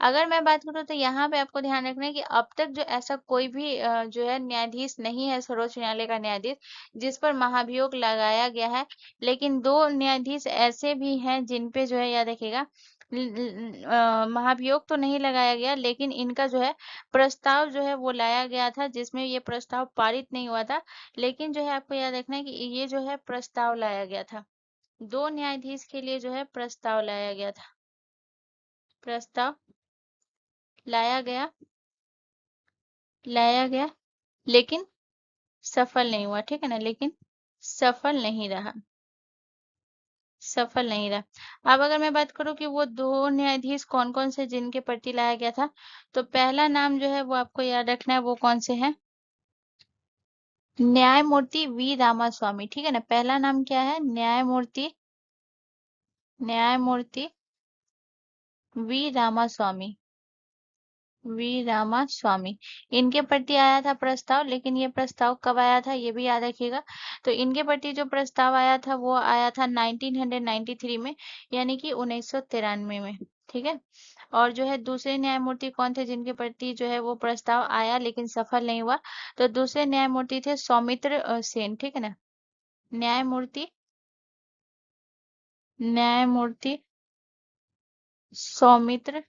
A: अगर मैं बात करूँ तो यहाँ पे आपको ध्यान रखना है कि अब तक जो ऐसा कोई भी जो है न्यायाधीश नहीं है, सर्वोच्च न्यायालय का न्यायाधीश, जिस पर महाभियोग लगाया गया है। लेकिन 2 न्यायाधीश ऐसे भी हैं जिन पे जो है याद रखिएगा महाभियोग तो नहीं लगाया गया, लेकिन इनका जो है प्रस्ताव जो है वो लाया गया था, जिसमें ये प्रस्ताव पारित नहीं हुआ था। लेकिन जो है आपको याद रखना है कि ये जो है प्रस्ताव लाया गया था, 2 न्यायाधीश के लिए जो है प्रस्ताव लाया गया था। प्रस्ताव लाया गया, लाया गया, लेकिन सफल नहीं हुआ, ठीक है ना, लेकिन सफल नहीं रहा। सफल नहीं रहा। अब अगर मैं बात करूं कि वो दो न्यायाधीश कौन कौन से जिनके प्रति लाया गया था, तो पहला नाम जो है वो आपको याद रखना है, वो कौन से है? न्यायमूर्ति वी रामास्वामी। ठीक है ना, पहला नाम क्या है? न्यायमूर्ति वी रामास्वामी। वी रामा स्वामी, इनके प्रति आया था प्रस्ताव, लेकिन ये प्रस्ताव कब आया था ये भी याद रखिएगा। तो इनके प्रति जो प्रस्ताव आया था वो आया था 1993 में, यानी कि 1993 में। ठीक है। और जो है दूसरे न्यायमूर्ति कौन थे जिनके प्रति जो है वो प्रस्ताव आया लेकिन सफल नहीं हुआ? तो दूसरे न्यायमूर्ति थे सौमित्र सेन। ठीक है ना, न्यायमूर्ति न्यायमूर्ति सौमित्र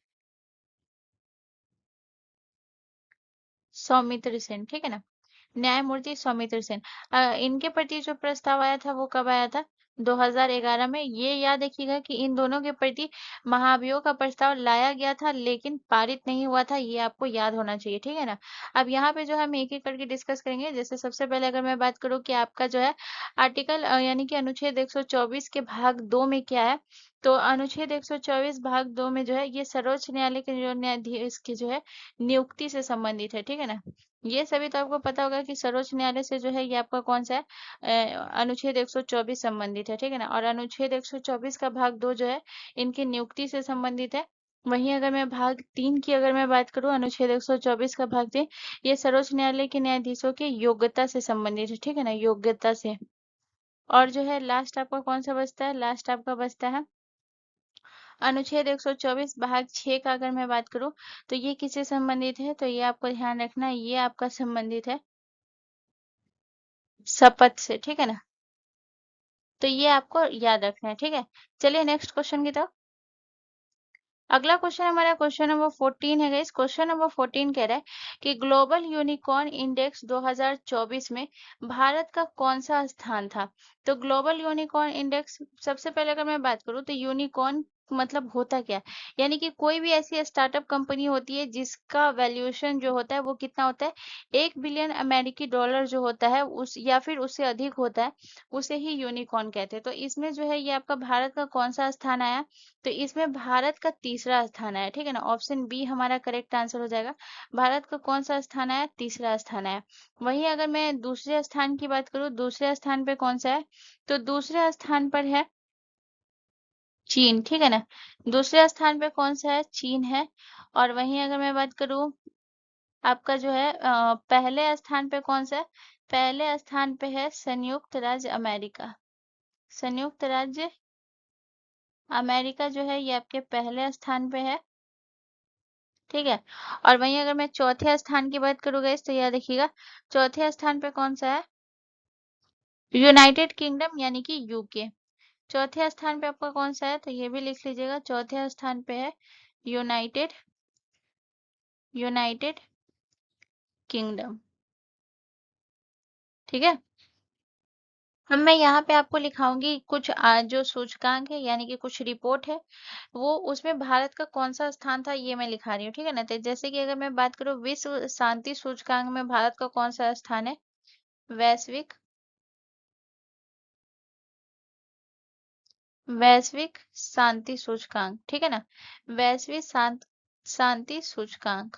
A: सौमित्र सेन। ठीक है ना, न्यायमूर्ति सौमित्र सेन। इनके प्रति जो प्रस्ताव आया था वो कब आया था? 2011 में। ये याद रखिएगा कि इन दोनों के प्रति महाभियोग का प्रस्ताव लाया गया था लेकिन पारित नहीं हुआ था, ये आपको याद होना चाहिए। ठीक है ना। अब यहाँ पे जो है हम एक एक करके डिस्कस करेंगे। जैसे सबसे पहले अगर मैं बात करूँ कि आपका जो है आर्टिकल यानी कि अनुच्छेद 124 के भाग 2 में क्या है, तो अनुच्छेद 124 भाग 2 में जो है ये सर्वोच्च न्यायालय के जो न्यायाधीश की जो है नियुक्ति से संबंधित है। ठीक है ना। ये सभी तो आपको पता होगा कि सर्वोच्च न्यायालय से जो है ये आपका कौन सा है, अनुच्छेद 124 संबंधित है। ठीक है ना। और अनुच्छेद 124 का भाग 2 जो है इनकी नियुक्ति से संबंधित है। वहीं अगर मैं भाग 3 की अगर मैं बात करूं, अनुच्छेद 124 का भाग 3, ये सर्वोच्च न्यायालय के न्यायाधीशों की योग्यता से संबंधित है। ठीक है ना, योग्यता से। और जो है लास्ट आपका कौन सा बचता है? लास्ट आपका बचता है अनुच्छेद 124 भाग 6 का अगर मैं बात करूं, तो ये किससे संबंधित है? तो ये आपको ध्यान रखना है, ये आपका संबंधित है शपथ से। ठीक है ना, तो ये आपको याद रखना है। ठीक है। चलिए नेक्स्ट क्वेश्चन की तरफ। अगला क्वेश्चन हमारा क्वेश्चन नंबर 14 है गाइस। क्वेश्चन नंबर 14 कह रहा है कि ग्लोबल यूनिकॉर्न इंडेक्स 2024 में भारत का कौन सा स्थान था? तो ग्लोबल यूनिकॉर्न इंडेक्स, सबसे पहले अगर मैं बात करूं तो यूनिकॉर्न मतलब होता क्या है? यानी कि कोई भी ऐसी स्टार्टअप कंपनी होती है जिसका वैल्यूएशन जो होता है वो कितना होता है, 1 बिलियन अमेरिकी डॉलर जो होता है उस या फिर उससे अधिक होता है, उसे ही यूनिकॉर्न कहते हैं। तो इसमें जो है ये आपका भारत का कौन सा स्थान आया? तो इसमें भारत का तीसरा स्थान आया। ठीक है ना, ऑप्शन बी हमारा करेक्ट आंसर हो जाएगा। भारत का कौन सा स्थान आया? तीसरा स्थान आया। वहीं अगर मैं दूसरे स्थान की बात करूं, दूसरे स्थान पे कौन सा है? तो दूसरे स्थान पर है चीन। ठीक है ना, दूसरे स्थान पे कौन सा है? चीन है। और वहीं अगर मैं बात करूं आपका जो है पहले स्थान पे कौन सा है? पहले स्थान पे है संयुक्त राज्य अमेरिका। संयुक्त राज्य अमेरिका जो है ये आपके पहले स्थान पे है। ठीक है। और वहीं अगर मैं चौथे स्थान की बात करूँ गाइस, तो याद रखिएगा चौथे स्थान पे कौन सा है? यूनाइटेड किंगडम यानी कि यूके। चौथे स्थान पे आपका कौन सा है? तो ये भी लिख लीजिएगा, चौथे स्थान पे है यूनाइटेड यूनाइटेड किंगडम। ठीक है। अब मैं यहाँ पे आपको लिखाऊंगी कुछ जो सूचकांक है यानी कि कुछ रिपोर्ट है, वो उसमें भारत का कौन सा स्थान था ये मैं लिखा रही हूँ। ठीक है ना। तो जैसे कि अगर मैं बात करूँ विश्व शांति सूचकांक में भारत का कौन सा स्थान है? वैश्विक वैश्विक शांति सूचकांक। ठीक है ना, वैश्विक शांति सूचकांक।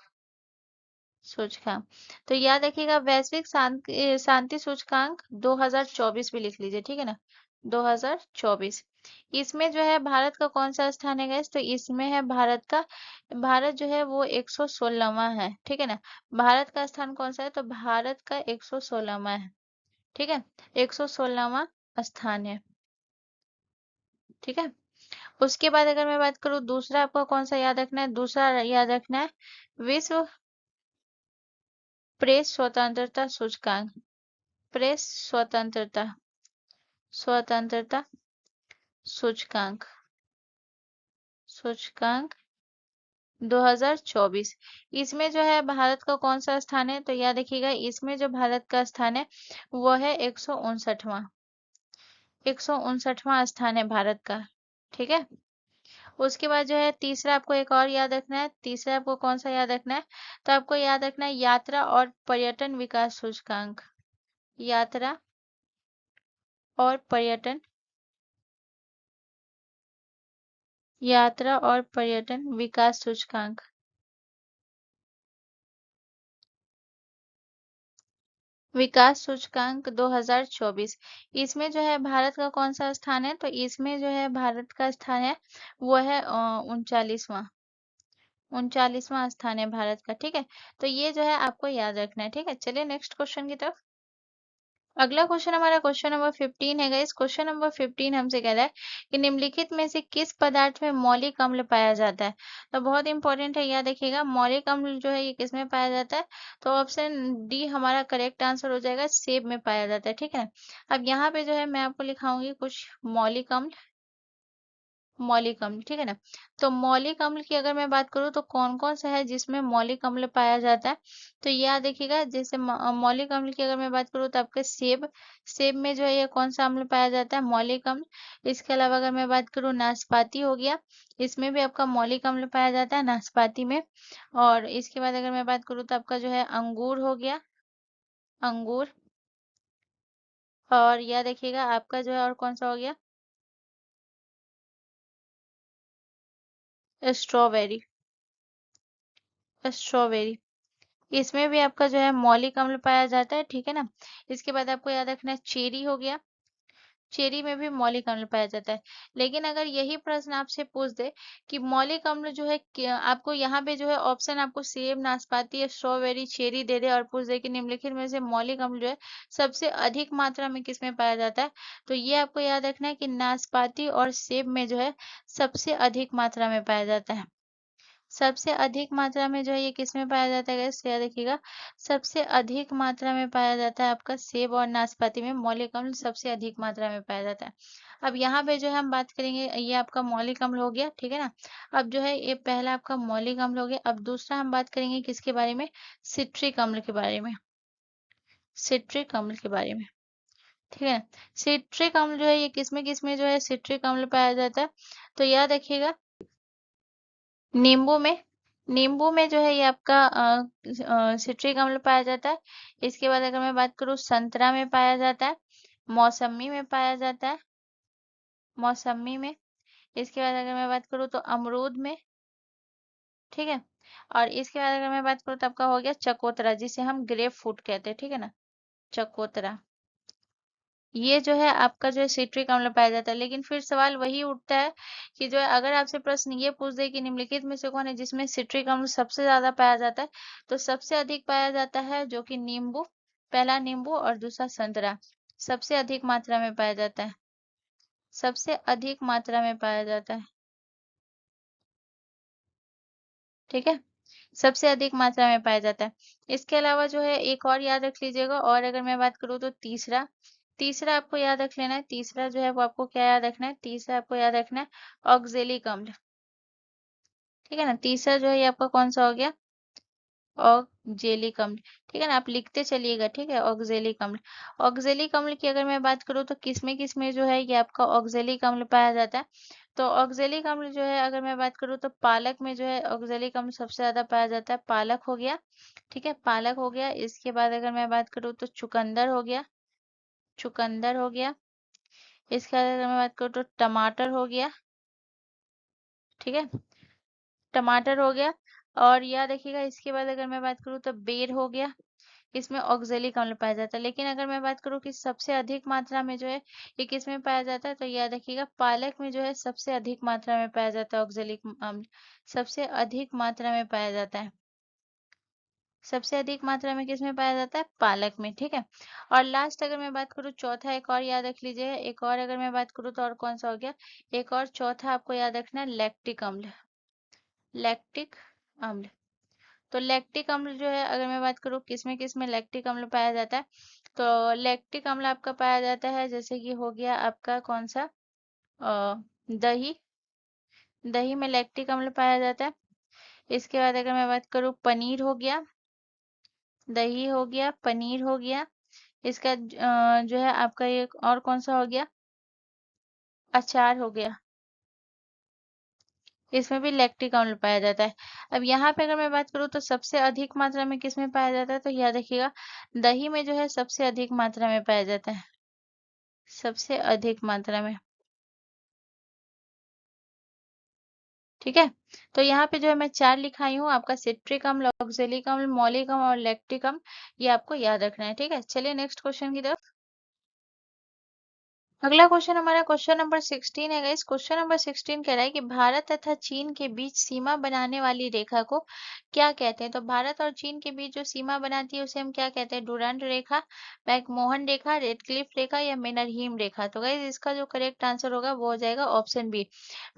A: तो याद रखिएगा वैश्विक शांति सूचकांक 2024 भी लिख लीजिए। ठीक है ना, 2024। इसमें जो है भारत का कौन सा स्थान है गैस? तो इसमें है भारत जो है वो 116वां है। ठीक है ना, भारत का स्थान कौन सा है? तो भारत का 116वां है। ठीक है, 116वां स्थान है। ठीक है। उसके बाद अगर मैं बात करूँ दूसरा आपको कौन सा याद रखना है? दूसरा याद रखना है विश्व प्रेस स्वतंत्रता सूचकांक। प्रेस स्वतंत्रता सूचकांक सूचकांक 2024। इसमें जो है भारत का कौन सा स्थान है? तो याद रखिएगा इसमें जो भारत का स्थान है वो है 159वां स्थान है भारत का। ठीक है। उसके बाद जो है तीसरा आपको एक और याद रखना है। तीसरा आपको कौन सा याद रखना है? तो आपको याद रखना है यात्रा और पर्यटन विकास सूचकांक। यात्रा और पर्यटन यात्रा और पर्यटन विकास सूचकांक। विकास सूचकांक 2024। इसमें जो है भारत का कौन सा स्थान है? तो इसमें जो है भारत का स्थान है वो है 39वां। 39वां स्थान है भारत का। ठीक है, तो ये जो है आपको याद रखना है। ठीक है, चलिए नेक्स्ट क्वेश्चन की तरफ। अगला क्वेश्चन हमारा क्वेश्चन नंबर 15 है गाइस। क्वेश्चन नंबर 15 हमसे कह रहा है कि निम्नलिखित में से किस पदार्थ में मौलिक अम्ल पाया जाता है? तो बहुत इंपॉर्टेंट है, याद रखिएगा। मौलिक अम्ल जो है ये किस में पाया जाता है? तो ऑप्शन डी हमारा करेक्ट आंसर हो जाएगा, सेब में पाया जाता है। ठीक है, अब यहाँ पे जो है मैं आपको लिखाऊंगी कुछ मौलिक अम्ल। मौलिक अम्ल, ठीक है ना। तो मौलिक अम्ल की अगर मैं बात करूँ तो कौन कौन सा है जिसमें मौलिक अम्ल पाया जाता है? तो ये याद देखिएगा, जैसे मौलिक अम्ल की अगर मैं बात करूँ तो आपका सेब। सेब में जो है ये कौन सा अम्ल पाया जाता है? मौलिक अम्ल। इसके अलावा अगर मैं बात करूँ, नाशपाती हो गया, इसमें भी आपका मौलिक अम्ल पाया जाता है नाशपाती में। और इसके बाद अगर मैं बात करूँ तो आपका जो है अंगूर हो गया, अंगूर। और यह देखिएगा आपका जो है और कौन सा हो गया? स्ट्रॉबेरी। स्ट्रॉबेरी, इसमें भी आपका जो है मौलिक अम्ल पाया जाता है। ठीक है ना। इसके बाद आपको याद रखना है चेरी हो गया, चेरी में भी मौलिक अम्ल पाया जाता है। लेकिन अगर यही प्रश्न आपसे पूछ दे कि मौलिक अम्ल जो है आपको यहाँ पे जो है ऑप्शन आपको सेब, नाशपाती या स्ट्रॉबेरी, चेरी दे दे और पूछ दे कि निम्नलिखित में से मौलिक अम्ल जो है सबसे अधिक मात्रा में किस में पाया जाता है? तो ये आपको याद रखना है कि नाशपाती और सेब में जो है सबसे अधिक मात्रा में पाया जाता है। सबसे अधिक मात्रा में जो है ये किसमें पाया जाता है गाइस? याद रखिएगा, सबसे अधिक मात्रा में पाया जाता है आपका सेब और नाशपाती में मौलिक अम्ल सबसे अधिक मात्रा में पाया जाता है। अब यहाँ पे जो है हम बात करेंगे, ये आपका मौलिक अम्ल हो गया। ठीक है ना। अब जो है ये पहला आपका मौलिक अम्ल हो गया। अब दूसरा हम बात करेंगे किसके बारे में? सिट्रिक अम्ल के बारे में। सिट्रिक अम्ल के बारे में, ठीक है। सिट्रिक अम्ल जो है ये किसमें किसमें जो है सिट्रिक अम्ल पाया जाता है? तो याद रखिएगा, नींबू में। नींबू में जो है ये आपका सिट्रिक अम्ल पाया जाता है। इसके बाद अगर मैं बात करूँ, संतरा में पाया जाता है, मौसमी में पाया जाता है, मौसमी में। इसके बाद अगर मैं बात करूँ तो अमरूद में, ठीक है। और इसके बाद अगर मैं बात करूँ तो आपका हो गया चकोतरा, जिसे हम ग्रेप फ्रूट कहते हैं, ठीक है ना, चकोतरा। ये जो है आपका जो है सिट्रिक अम्ल पाया जाता है। लेकिन फिर सवाल वही उठता है कि जो है अगर आपसे प्रश्न ये पूछ दे कि निम्नलिखित में से कौन है जिसमें सिट्रिक अम्ल सबसे ज्यादा पाया जाता है? तो सबसे अधिक पाया जाता है जो कि नींबू, पहला नींबू और दूसरा संतरा सबसे अधिक मात्रा में पाया जाता है। सबसे अधिक मात्रा में पाया जाता है, ठीक है। सबसे अधिक मात्रा में पाया जाता है। इसके अलावा जो है एक और याद रख लीजिएगा। और अगर मैं बात करूँ तो तीसरा, तीसरा आपको याद रख लेना है। तीसरा जो है वो आपको क्या याद रखना है? तीसरा आपको याद रखना है ऑक्जेलिक अम्ल, ठीक है ना। तीसरा जो है ये आपका कौन सा हो गया? ऑक्जेलिक अम्ल, ठीक है ना। आप लिखते चलिएगा, ठीक है, ऑक्जेलिक अम्ल। ऑक्जेलिक अम्ल की अगर मैं बात करूँ तो किसमें किसमें जो है ये आपका ऑक्जेलिक अम्ल पाया जाता है? तो ऑक्जेलिक अम्ल जो है अगर मैं बात करूँ तो पालक में जो है ऑक्जेलिक अम्ल सबसे ज्यादा पाया जाता है। पालक हो गया, ठीक है, पालक हो गया। इसके बाद अगर मैं बात करूँ तो चुकंदर हो गया, चुकंदर हो गया। इसके बाद अगर मैं बात करूँ तो टमाटर हो गया, ठीक है, टमाटर हो गया। और याद रखिएगा इसके बाद अगर मैं बात करूँ तो बेर हो गया, इसमें ऑक्जेलिक अम्ल पाया जाता है। लेकिन अगर मैं बात करूँ कि सबसे अधिक मात्रा में जो है ये किसमें पाया जाता है, तो याद रखिएगा पालक में जो है सबसे अधिक मात्रा में पाया जाता है ऑक्जेलिक अम्ल, सबसे अधिक मात्रा में पाया जाता है। सबसे अधिक मात्रा में किसमें पाया जाता है? पालक में, ठीक है। और लास्ट अगर मैं बात करूँ चौथा, एक और याद रख लीजिए, एक और अगर मैं बात करूँ तो और कौन सा हो गया? एक और चौथा आपको याद रखना है लैक्टिक अम्ल, लैक्टिक अम्ल। तो लैक्टिक अम्ल जो है अगर मैं बात करूँ किसमें लैक्टिक अम्ल पाया जाता है? तो लैक्टिक अम्ल आपका पाया जाता है जैसे कि हो गया आपका कौन सा, दही, दही में लैक्टिक अम्ल पाया जाता है। इसके बाद अगर मैं बात करूँ पनीर हो गया, दही हो गया, पनीर हो गया। इसका जो है आपका ये और कौन सा हो गया? अचार हो गया, इसमें भी लैक्टिक अम्ल पाया जाता है। अब यहाँ पे अगर मैं बात करूँ तो सबसे अधिक मात्रा में किसमें पाया जाता है? तो याद रखिएगा दही में जो है सबसे अधिक मात्रा में पाया जाता है, सबसे अधिक मात्रा में। ठीक है। तो यहाँ पे जो है मैं 4 लिखाई हूँ, आपका सिट्रिक अम्ल, ऑक्जेलिक अम्ल, मौलिक अम्ल और लैक्टिक अम्ल, ये आपको याद रखना है। ठीक है, चलिए नेक्स्ट क्वेश्चन की तरफ। अगला क्वेश्चन हमारा क्वेश्चन नंबर 16 है गाइस। क्वेश्चन नंबर 16 कह रहा है कि भारत तथा चीन के बीच सीमा बनाने वाली रेखा को क्या कहते हैं। तो भारत और चीन के बीच जो सीमा बनाती है उसे हम क्या कहते हैं। डुरंड रेखा, मैकमोहन रेखा, रेडक्लिफ रेखा या मेनरहीम रेखा। तो गाइस इसका जो करेक्ट आंसर होगा वो हो जाएगा ऑप्शन बी,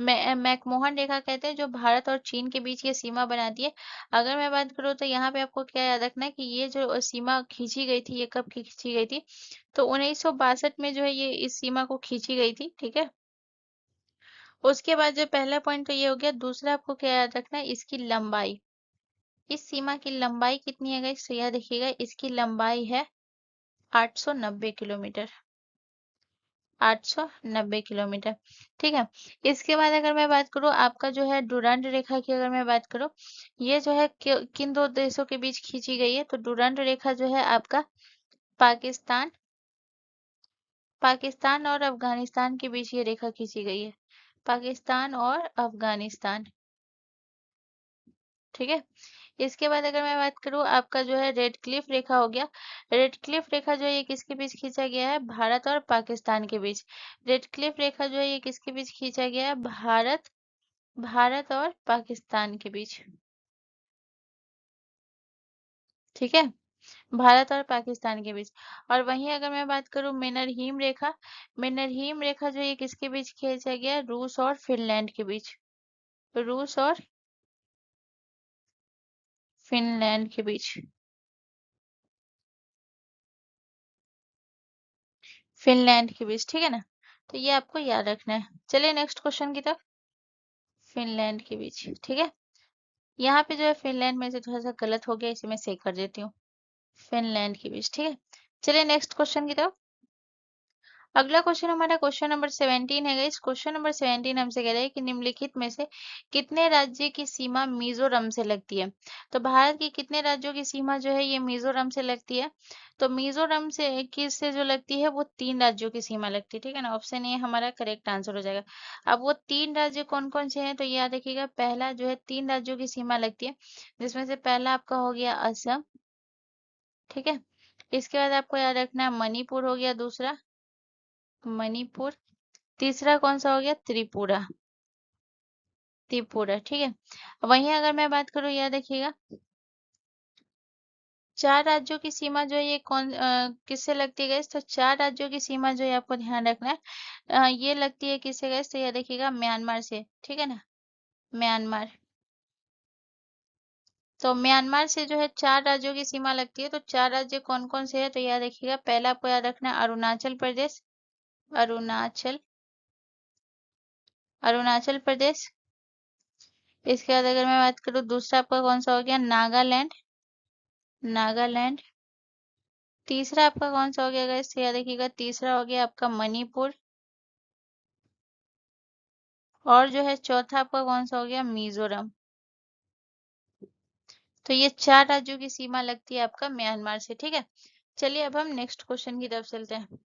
A: मैकमोहन रेखा कहते हैं, जो भारत और चीन के बीच ये सीमा बनाती है। अगर मैं बात करूँ तो यहाँ पे आपको क्या याद रखना है कि ये जो सीमा खींची गई थी, ये कब खींची गई थी। तो 1962 में जो है ये इस सीमा को खींची गई थी। ठीक है, उसके बाद जो पहला पॉइंट तो ये हो गया। दूसरा आपको क्या याद रखना है, इसकी लंबाई। इस सीमा की लंबाई कितनी है गाइस, तो यह देखिएगा इसकी लंबाई है 890 किलोमीटर। 890 किलोमीटर। ठीक है, इसके बाद अगर मैं बात करूँ आपका जो है डुरंड रेखा की, अगर मैं बात करूँ ये जो है किन दो देशों के बीच खींची गई है। तो डुरंड रेखा जो है आपका पाकिस्तान पाकिस्तान और अफगानिस्तान के बीच ये रेखा खींची गई है। पाकिस्तान और अफगानिस्तान। ठीक है, इसके बाद अगर मैं बात करूँ आपका जो है रेड क्लिफ रेखा हो गया। रेड क्लिफ रेखा जो है ये किसके बीच खींचा गया है, भारत और पाकिस्तान के बीच। रेड क्लिफ रेखा जो है ये किसके बीच खींचा गया है, भारत भारत और पाकिस्तान के बीच। ठीक है, भारत और पाकिस्तान के बीच। और वहीं अगर मैं बात करूं मेनरहीम रेखा, मेनरहीम रेखा जो ये किसके बीच खींचा गया है, रूस और फिनलैंड के बीच। रूस और फिनलैंड के बीच। फिनलैंड के बीच, ठीक है ना। तो ये आपको याद रखना है। चलिए नेक्स्ट क्वेश्चन की तरफ। फिनलैंड के बीच, ठीक है। यहाँ पे जो है फिनलैंड में से थोड़ा सा गलत हो गया, इसे मैं सही कर देती हूँ। फिनलैंड के बीच, ठीक है। चलिए नेक्स्ट क्वेश्चन की तरफ। अगला क्वेश्चन हमारा क्वेश्चन नंबर 17 है गाइस। क्वेश्चन नंबर 17 हमसे कह रहा है कि निम्नलिखित में से कितने राज्य की सीमा मिजोरम से लगती है। तो भारत की कितने राज्यों की सीमा जो है ये मिजोरम से लगती है। तो मिजोरम से किस से जो लगती है, वो 3 राज्यों की सीमा लगती है। ठीक है ना, ऑप्शन ए हमारा करेक्ट आंसर हो जाएगा। अब वो 3 राज्य कौन कौन से हैं, तो ये याद रखिएगा। पहला जो है 3 राज्यों की सीमा लगती है, जिसमें से पहला आपका हो गया असम। ठीक है, इसके बाद आपको याद रखना है मणिपुर हो गया दूसरा, मणिपुर। तीसरा कौन सा हो गया, त्रिपुरा। त्रिपुरा, ठीक है। वहीं अगर मैं बात करूँ, याद रखिएगा 4 राज्यों की सीमा जो है ये किससे लगती है गैस। तो 4 राज्यों की सीमा जो है आपको ध्यान रखना है, ये लगती है किससे गैस, तो ये देखिएगा म्यांमार से। ठीक है ना, म्यांमार। तो म्यांमार से जो है 4 राज्यों की सीमा लगती है। तो 4 राज्य कौन कौन से है, तो याद रखिएगा। पहला आपको याद रखना है अरुणाचल प्रदेश, अरुणाचल अरुणाचल प्रदेश। इसके बाद अगर मैं बात करूँ दूसरा आपका कौन सा हो गया, नागालैंड, नागालैंड। तीसरा आपका कौन सा हो गया गाइस, याद रखिएगा। तीसरा हो गया आपका मणिपुर। और जो है चौथा आपका कौन सा हो गया, मिजोरम। तो ये 4 राज्यों की सीमा लगती है आपका म्यांमार से। ठीक है, चलिए अब हम नेक्स्ट क्वेश्चन की तरफ चलते हैं।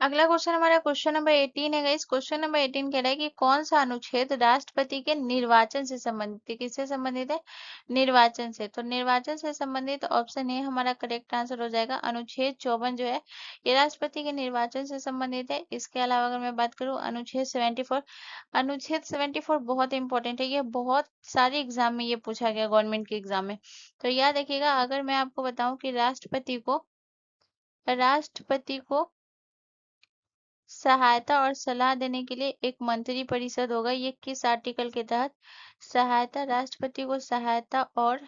A: अगला क्वेश्चन हमारा क्वेश्चन नंबर 18 है गाइस। क्वेश्चन नंबर 18 कह रहा है कि कौन सा अनुच्छेद राष्ट्रपति के निर्वाचन से संबंधित है। किससे संबंधित है, निर्वाचन से। तो निर्वाचन से संबंधित ऑप्शन ए हमारा करेक्ट आंसर हो जाएगा। अनुच्छेद 54 जो है ये राष्ट्रपति के निर्वाचन से संबंधित है। इसके अलावा अगर मैं बात करूँ अनुच्छेद 74, अनुच्छेद 74 बहुत इंपॉर्टेंट है, ये बहुत सारे एग्जाम में ये पूछा गया, गवर्नमेंट के एग्जाम में। तो याद रखिएगा, अगर मैं आपको बताऊं कि राष्ट्रपति को सहायता और सलाह देने के लिए एक मंत्री परिषद होगा, ये किस आर्टिकल के तहत। सहायता, राष्ट्रपति को सहायता और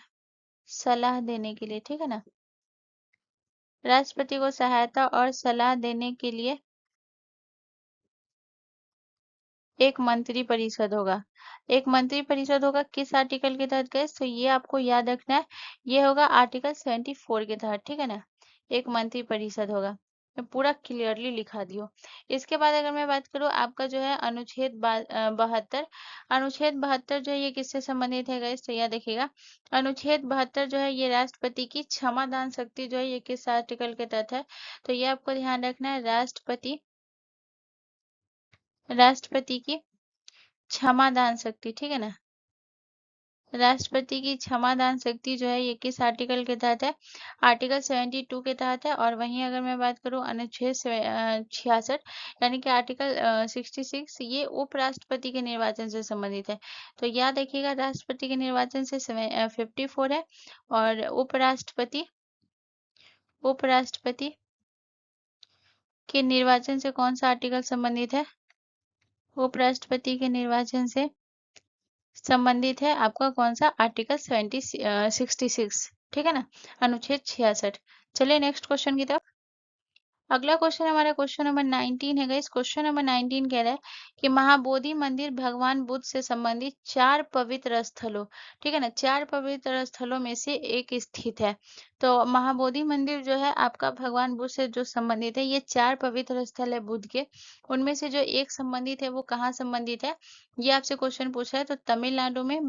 A: सलाह देने के लिए, ठीक है ना। राष्ट्रपति को सहायता और सलाह देने के लिए एक मंत्री परिषद होगा। एक मंत्री परिषद होगा किस आर्टिकल के तहत गए, तो ये आपको याद रखना है। ये होगा आर्टिकल 74 के तहत, ठीक है ना। एक मंत्री परिषद होगा, मैं पूरा क्लियरली लिखा दियो। इसके बाद अगर मैं बात करूँ आपका जो है अनुच्छेद 72, अनुच्छेद 72 जो है ये किससे संबंधित है गाइस, तो यह देखिएगा। अनुच्छेद 72 जो है ये राष्ट्रपति की क्षमा दान शक्ति जो है ये किस आर्टिकल के तहत है। तो ये आपको ध्यान रखना है, राष्ट्रपति की क्षमादान शक्ति, ठीक है ना। राष्ट्रपति की क्षमादान शक्ति जो है ये किस आर्टिकल के तहत है? आर्टिकल 72 के तहत है। और वहीं अगर मैं बात करूँ अनुच्छेद 66 यानी कि आर्टिकल 66 ये उपराष्ट्रपति के निर्वाचन से संबंधित है। तो याद रखिएगा राष्ट्रपति के निर्वाचन से 54 है और उपराष्ट्रपति के निर्वाचन से कौन सा आर्टिकल संबंधित है? उपराष्ट्रपति के निर्वाचन से संबंधित है आपका कौन सा आर्टिकल 66, ठीक है ना, अनुच्छेद 66। चलिए नेक्स्ट क्वेश्चन की तरफ। अगला क्वेश्चन हमारा क्वेश्चन नंबर 19 है गाइस। क्वेश्चन नंबर 19 कह रहा है कि महाबोधि मंदिर भगवान बुद्ध से संबंधित 4 पवित्र स्थलों, ठीक है ना, 4 पवित्र स्थलों में से एक स्थित है। तो महाबोधि मंदिर जो है आपका भगवान बुद्ध से जो संबंधित है, ये 4 पवित्र स्थल है बुद्ध के। उनमें से जो एक संबंधित है वो कहाँ संबंधित है? ये आपसे क्वेश्चन पूछा है। तो तमिलनाडु में,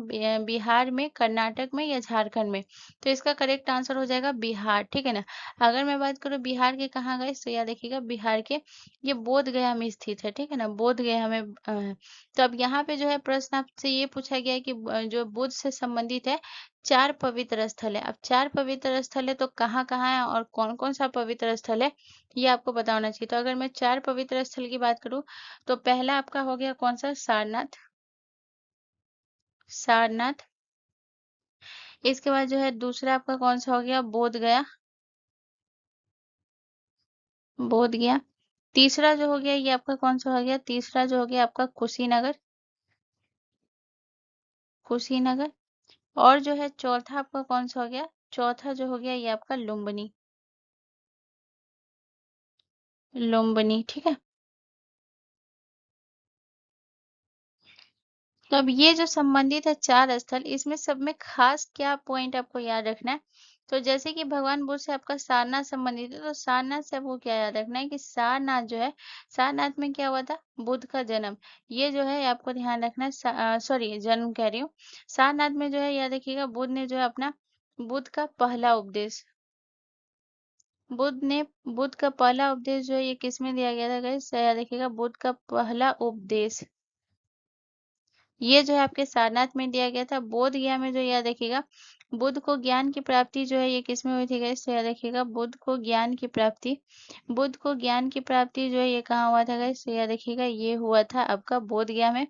A: बिहार में, कर्नाटक में या झारखंड में? तो इसका करेक्ट आंसर हो जाएगा बिहार, ठीक है ना। अगर मैं बात करूँ बिहार के कहाँ गए, तो याद रखिएगा बिहार के ये बोध गया में स्थित है, ठीक है ना, बोध गया में तो अब यहाँ पे जो है प्रश्न आपसे ये पूछा गया है कि जो बुद्ध से संबंधित है 4 पवित्र स्थल है। अब 4 पवित्र स्थल है तो कहाँ कहाँ है और कौन कौन सा पवित्र स्थल है ये आपको पता होना चाहिए। तो अगर मैं 4 पवित्र स्थल की बात करूँ तो पहला आपका हो गया कौन सा, सारनाथ। सारनाथ। इसके बाद जो है दूसरा आपका कौन सा हो गया, बोध गया। बोध गया। तीसरा जो हो गया ये आपका कौन सा हो गया, तीसरा जो हो गया आपका कुशीनगर। कुशीनगर। और जो है चौथा आपका कौन सा हो गया, चौथा जो हो गया ये आपका लुम्बिनी। लुम्बिनी, ठीक है। तो अब ये जो संबंधित है 4 स्थल, इसमें सब में खास क्या पॉइंट आपको याद रखना है? तो जैसे कि भगवान बुद्ध से आपका सारनाथ संबंधित है, तो सारनाथ से आपको क्या याद रखना है कि सारनाथ जो है, सारनाथ में क्या हुआ था, बुद्ध का जन्म। ये जो है आपको ध्यान रखना है, सॉरी जन्म कह रही हूँ। सारनाथ में जो है याद रखिएगा बुद्ध ने जो है अपना बुद्ध का पहला उपदेश, बुद्ध का पहला उपदेश जो है ये किसमें दिया गया था गाइस, याद रखिएगा बुद्ध का पहला उपदेश ये जो है आपके सारनाथ में दिया गया था। बोध गया में जो याद रखिएगा बुद्ध को ज्ञान की प्राप्ति जो है ये किसमें हुई थी गाइस, तो याद रखिएगा बुद्ध को ज्ञान की प्राप्ति, बुद्ध को ज्ञान की प्राप्ति जो है ये कहाँ हुआ था गाइस, तो याद रखिएगा ये हुआ था आपका बोध गया में।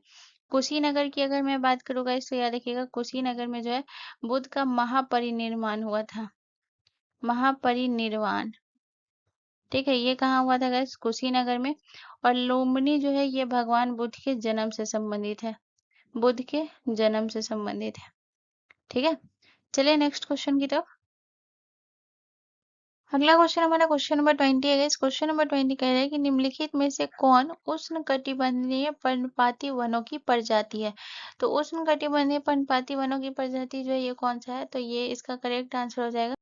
A: कुशीनगर की अगर मैं बात करूँ गाइस तो याद रखिएगा कुशीनगर में जो है बुद्ध का महापरिनिर्वाण हुआ था। महापरिनिर्वाण, ठीक है, ये कहाँ हुआ था गाइस, कुशीनगर में। और लुम्बिनी जो है ये भगवान बुद्ध के जन्म से संबंधित है, बुद्ध के जन्म से संबंधित है, ठीक है। चलिए नेक्स्ट क्वेश्चन की तरफ। अगला क्वेश्चन हमारा क्वेश्चन नंबर 20 है गाइस। क्वेश्चन नंबर 20 कह रहा है कि निम्नलिखित में से कौन उष्णकटिबंधीय पर्णपाती वनों की प्रजाति है? तो उष्णकटिबंधीय पर्णपाती वनों की प्रजाति जो है ये कौन सा है, तो ये इसका करेक्ट आंसर हो जाएगा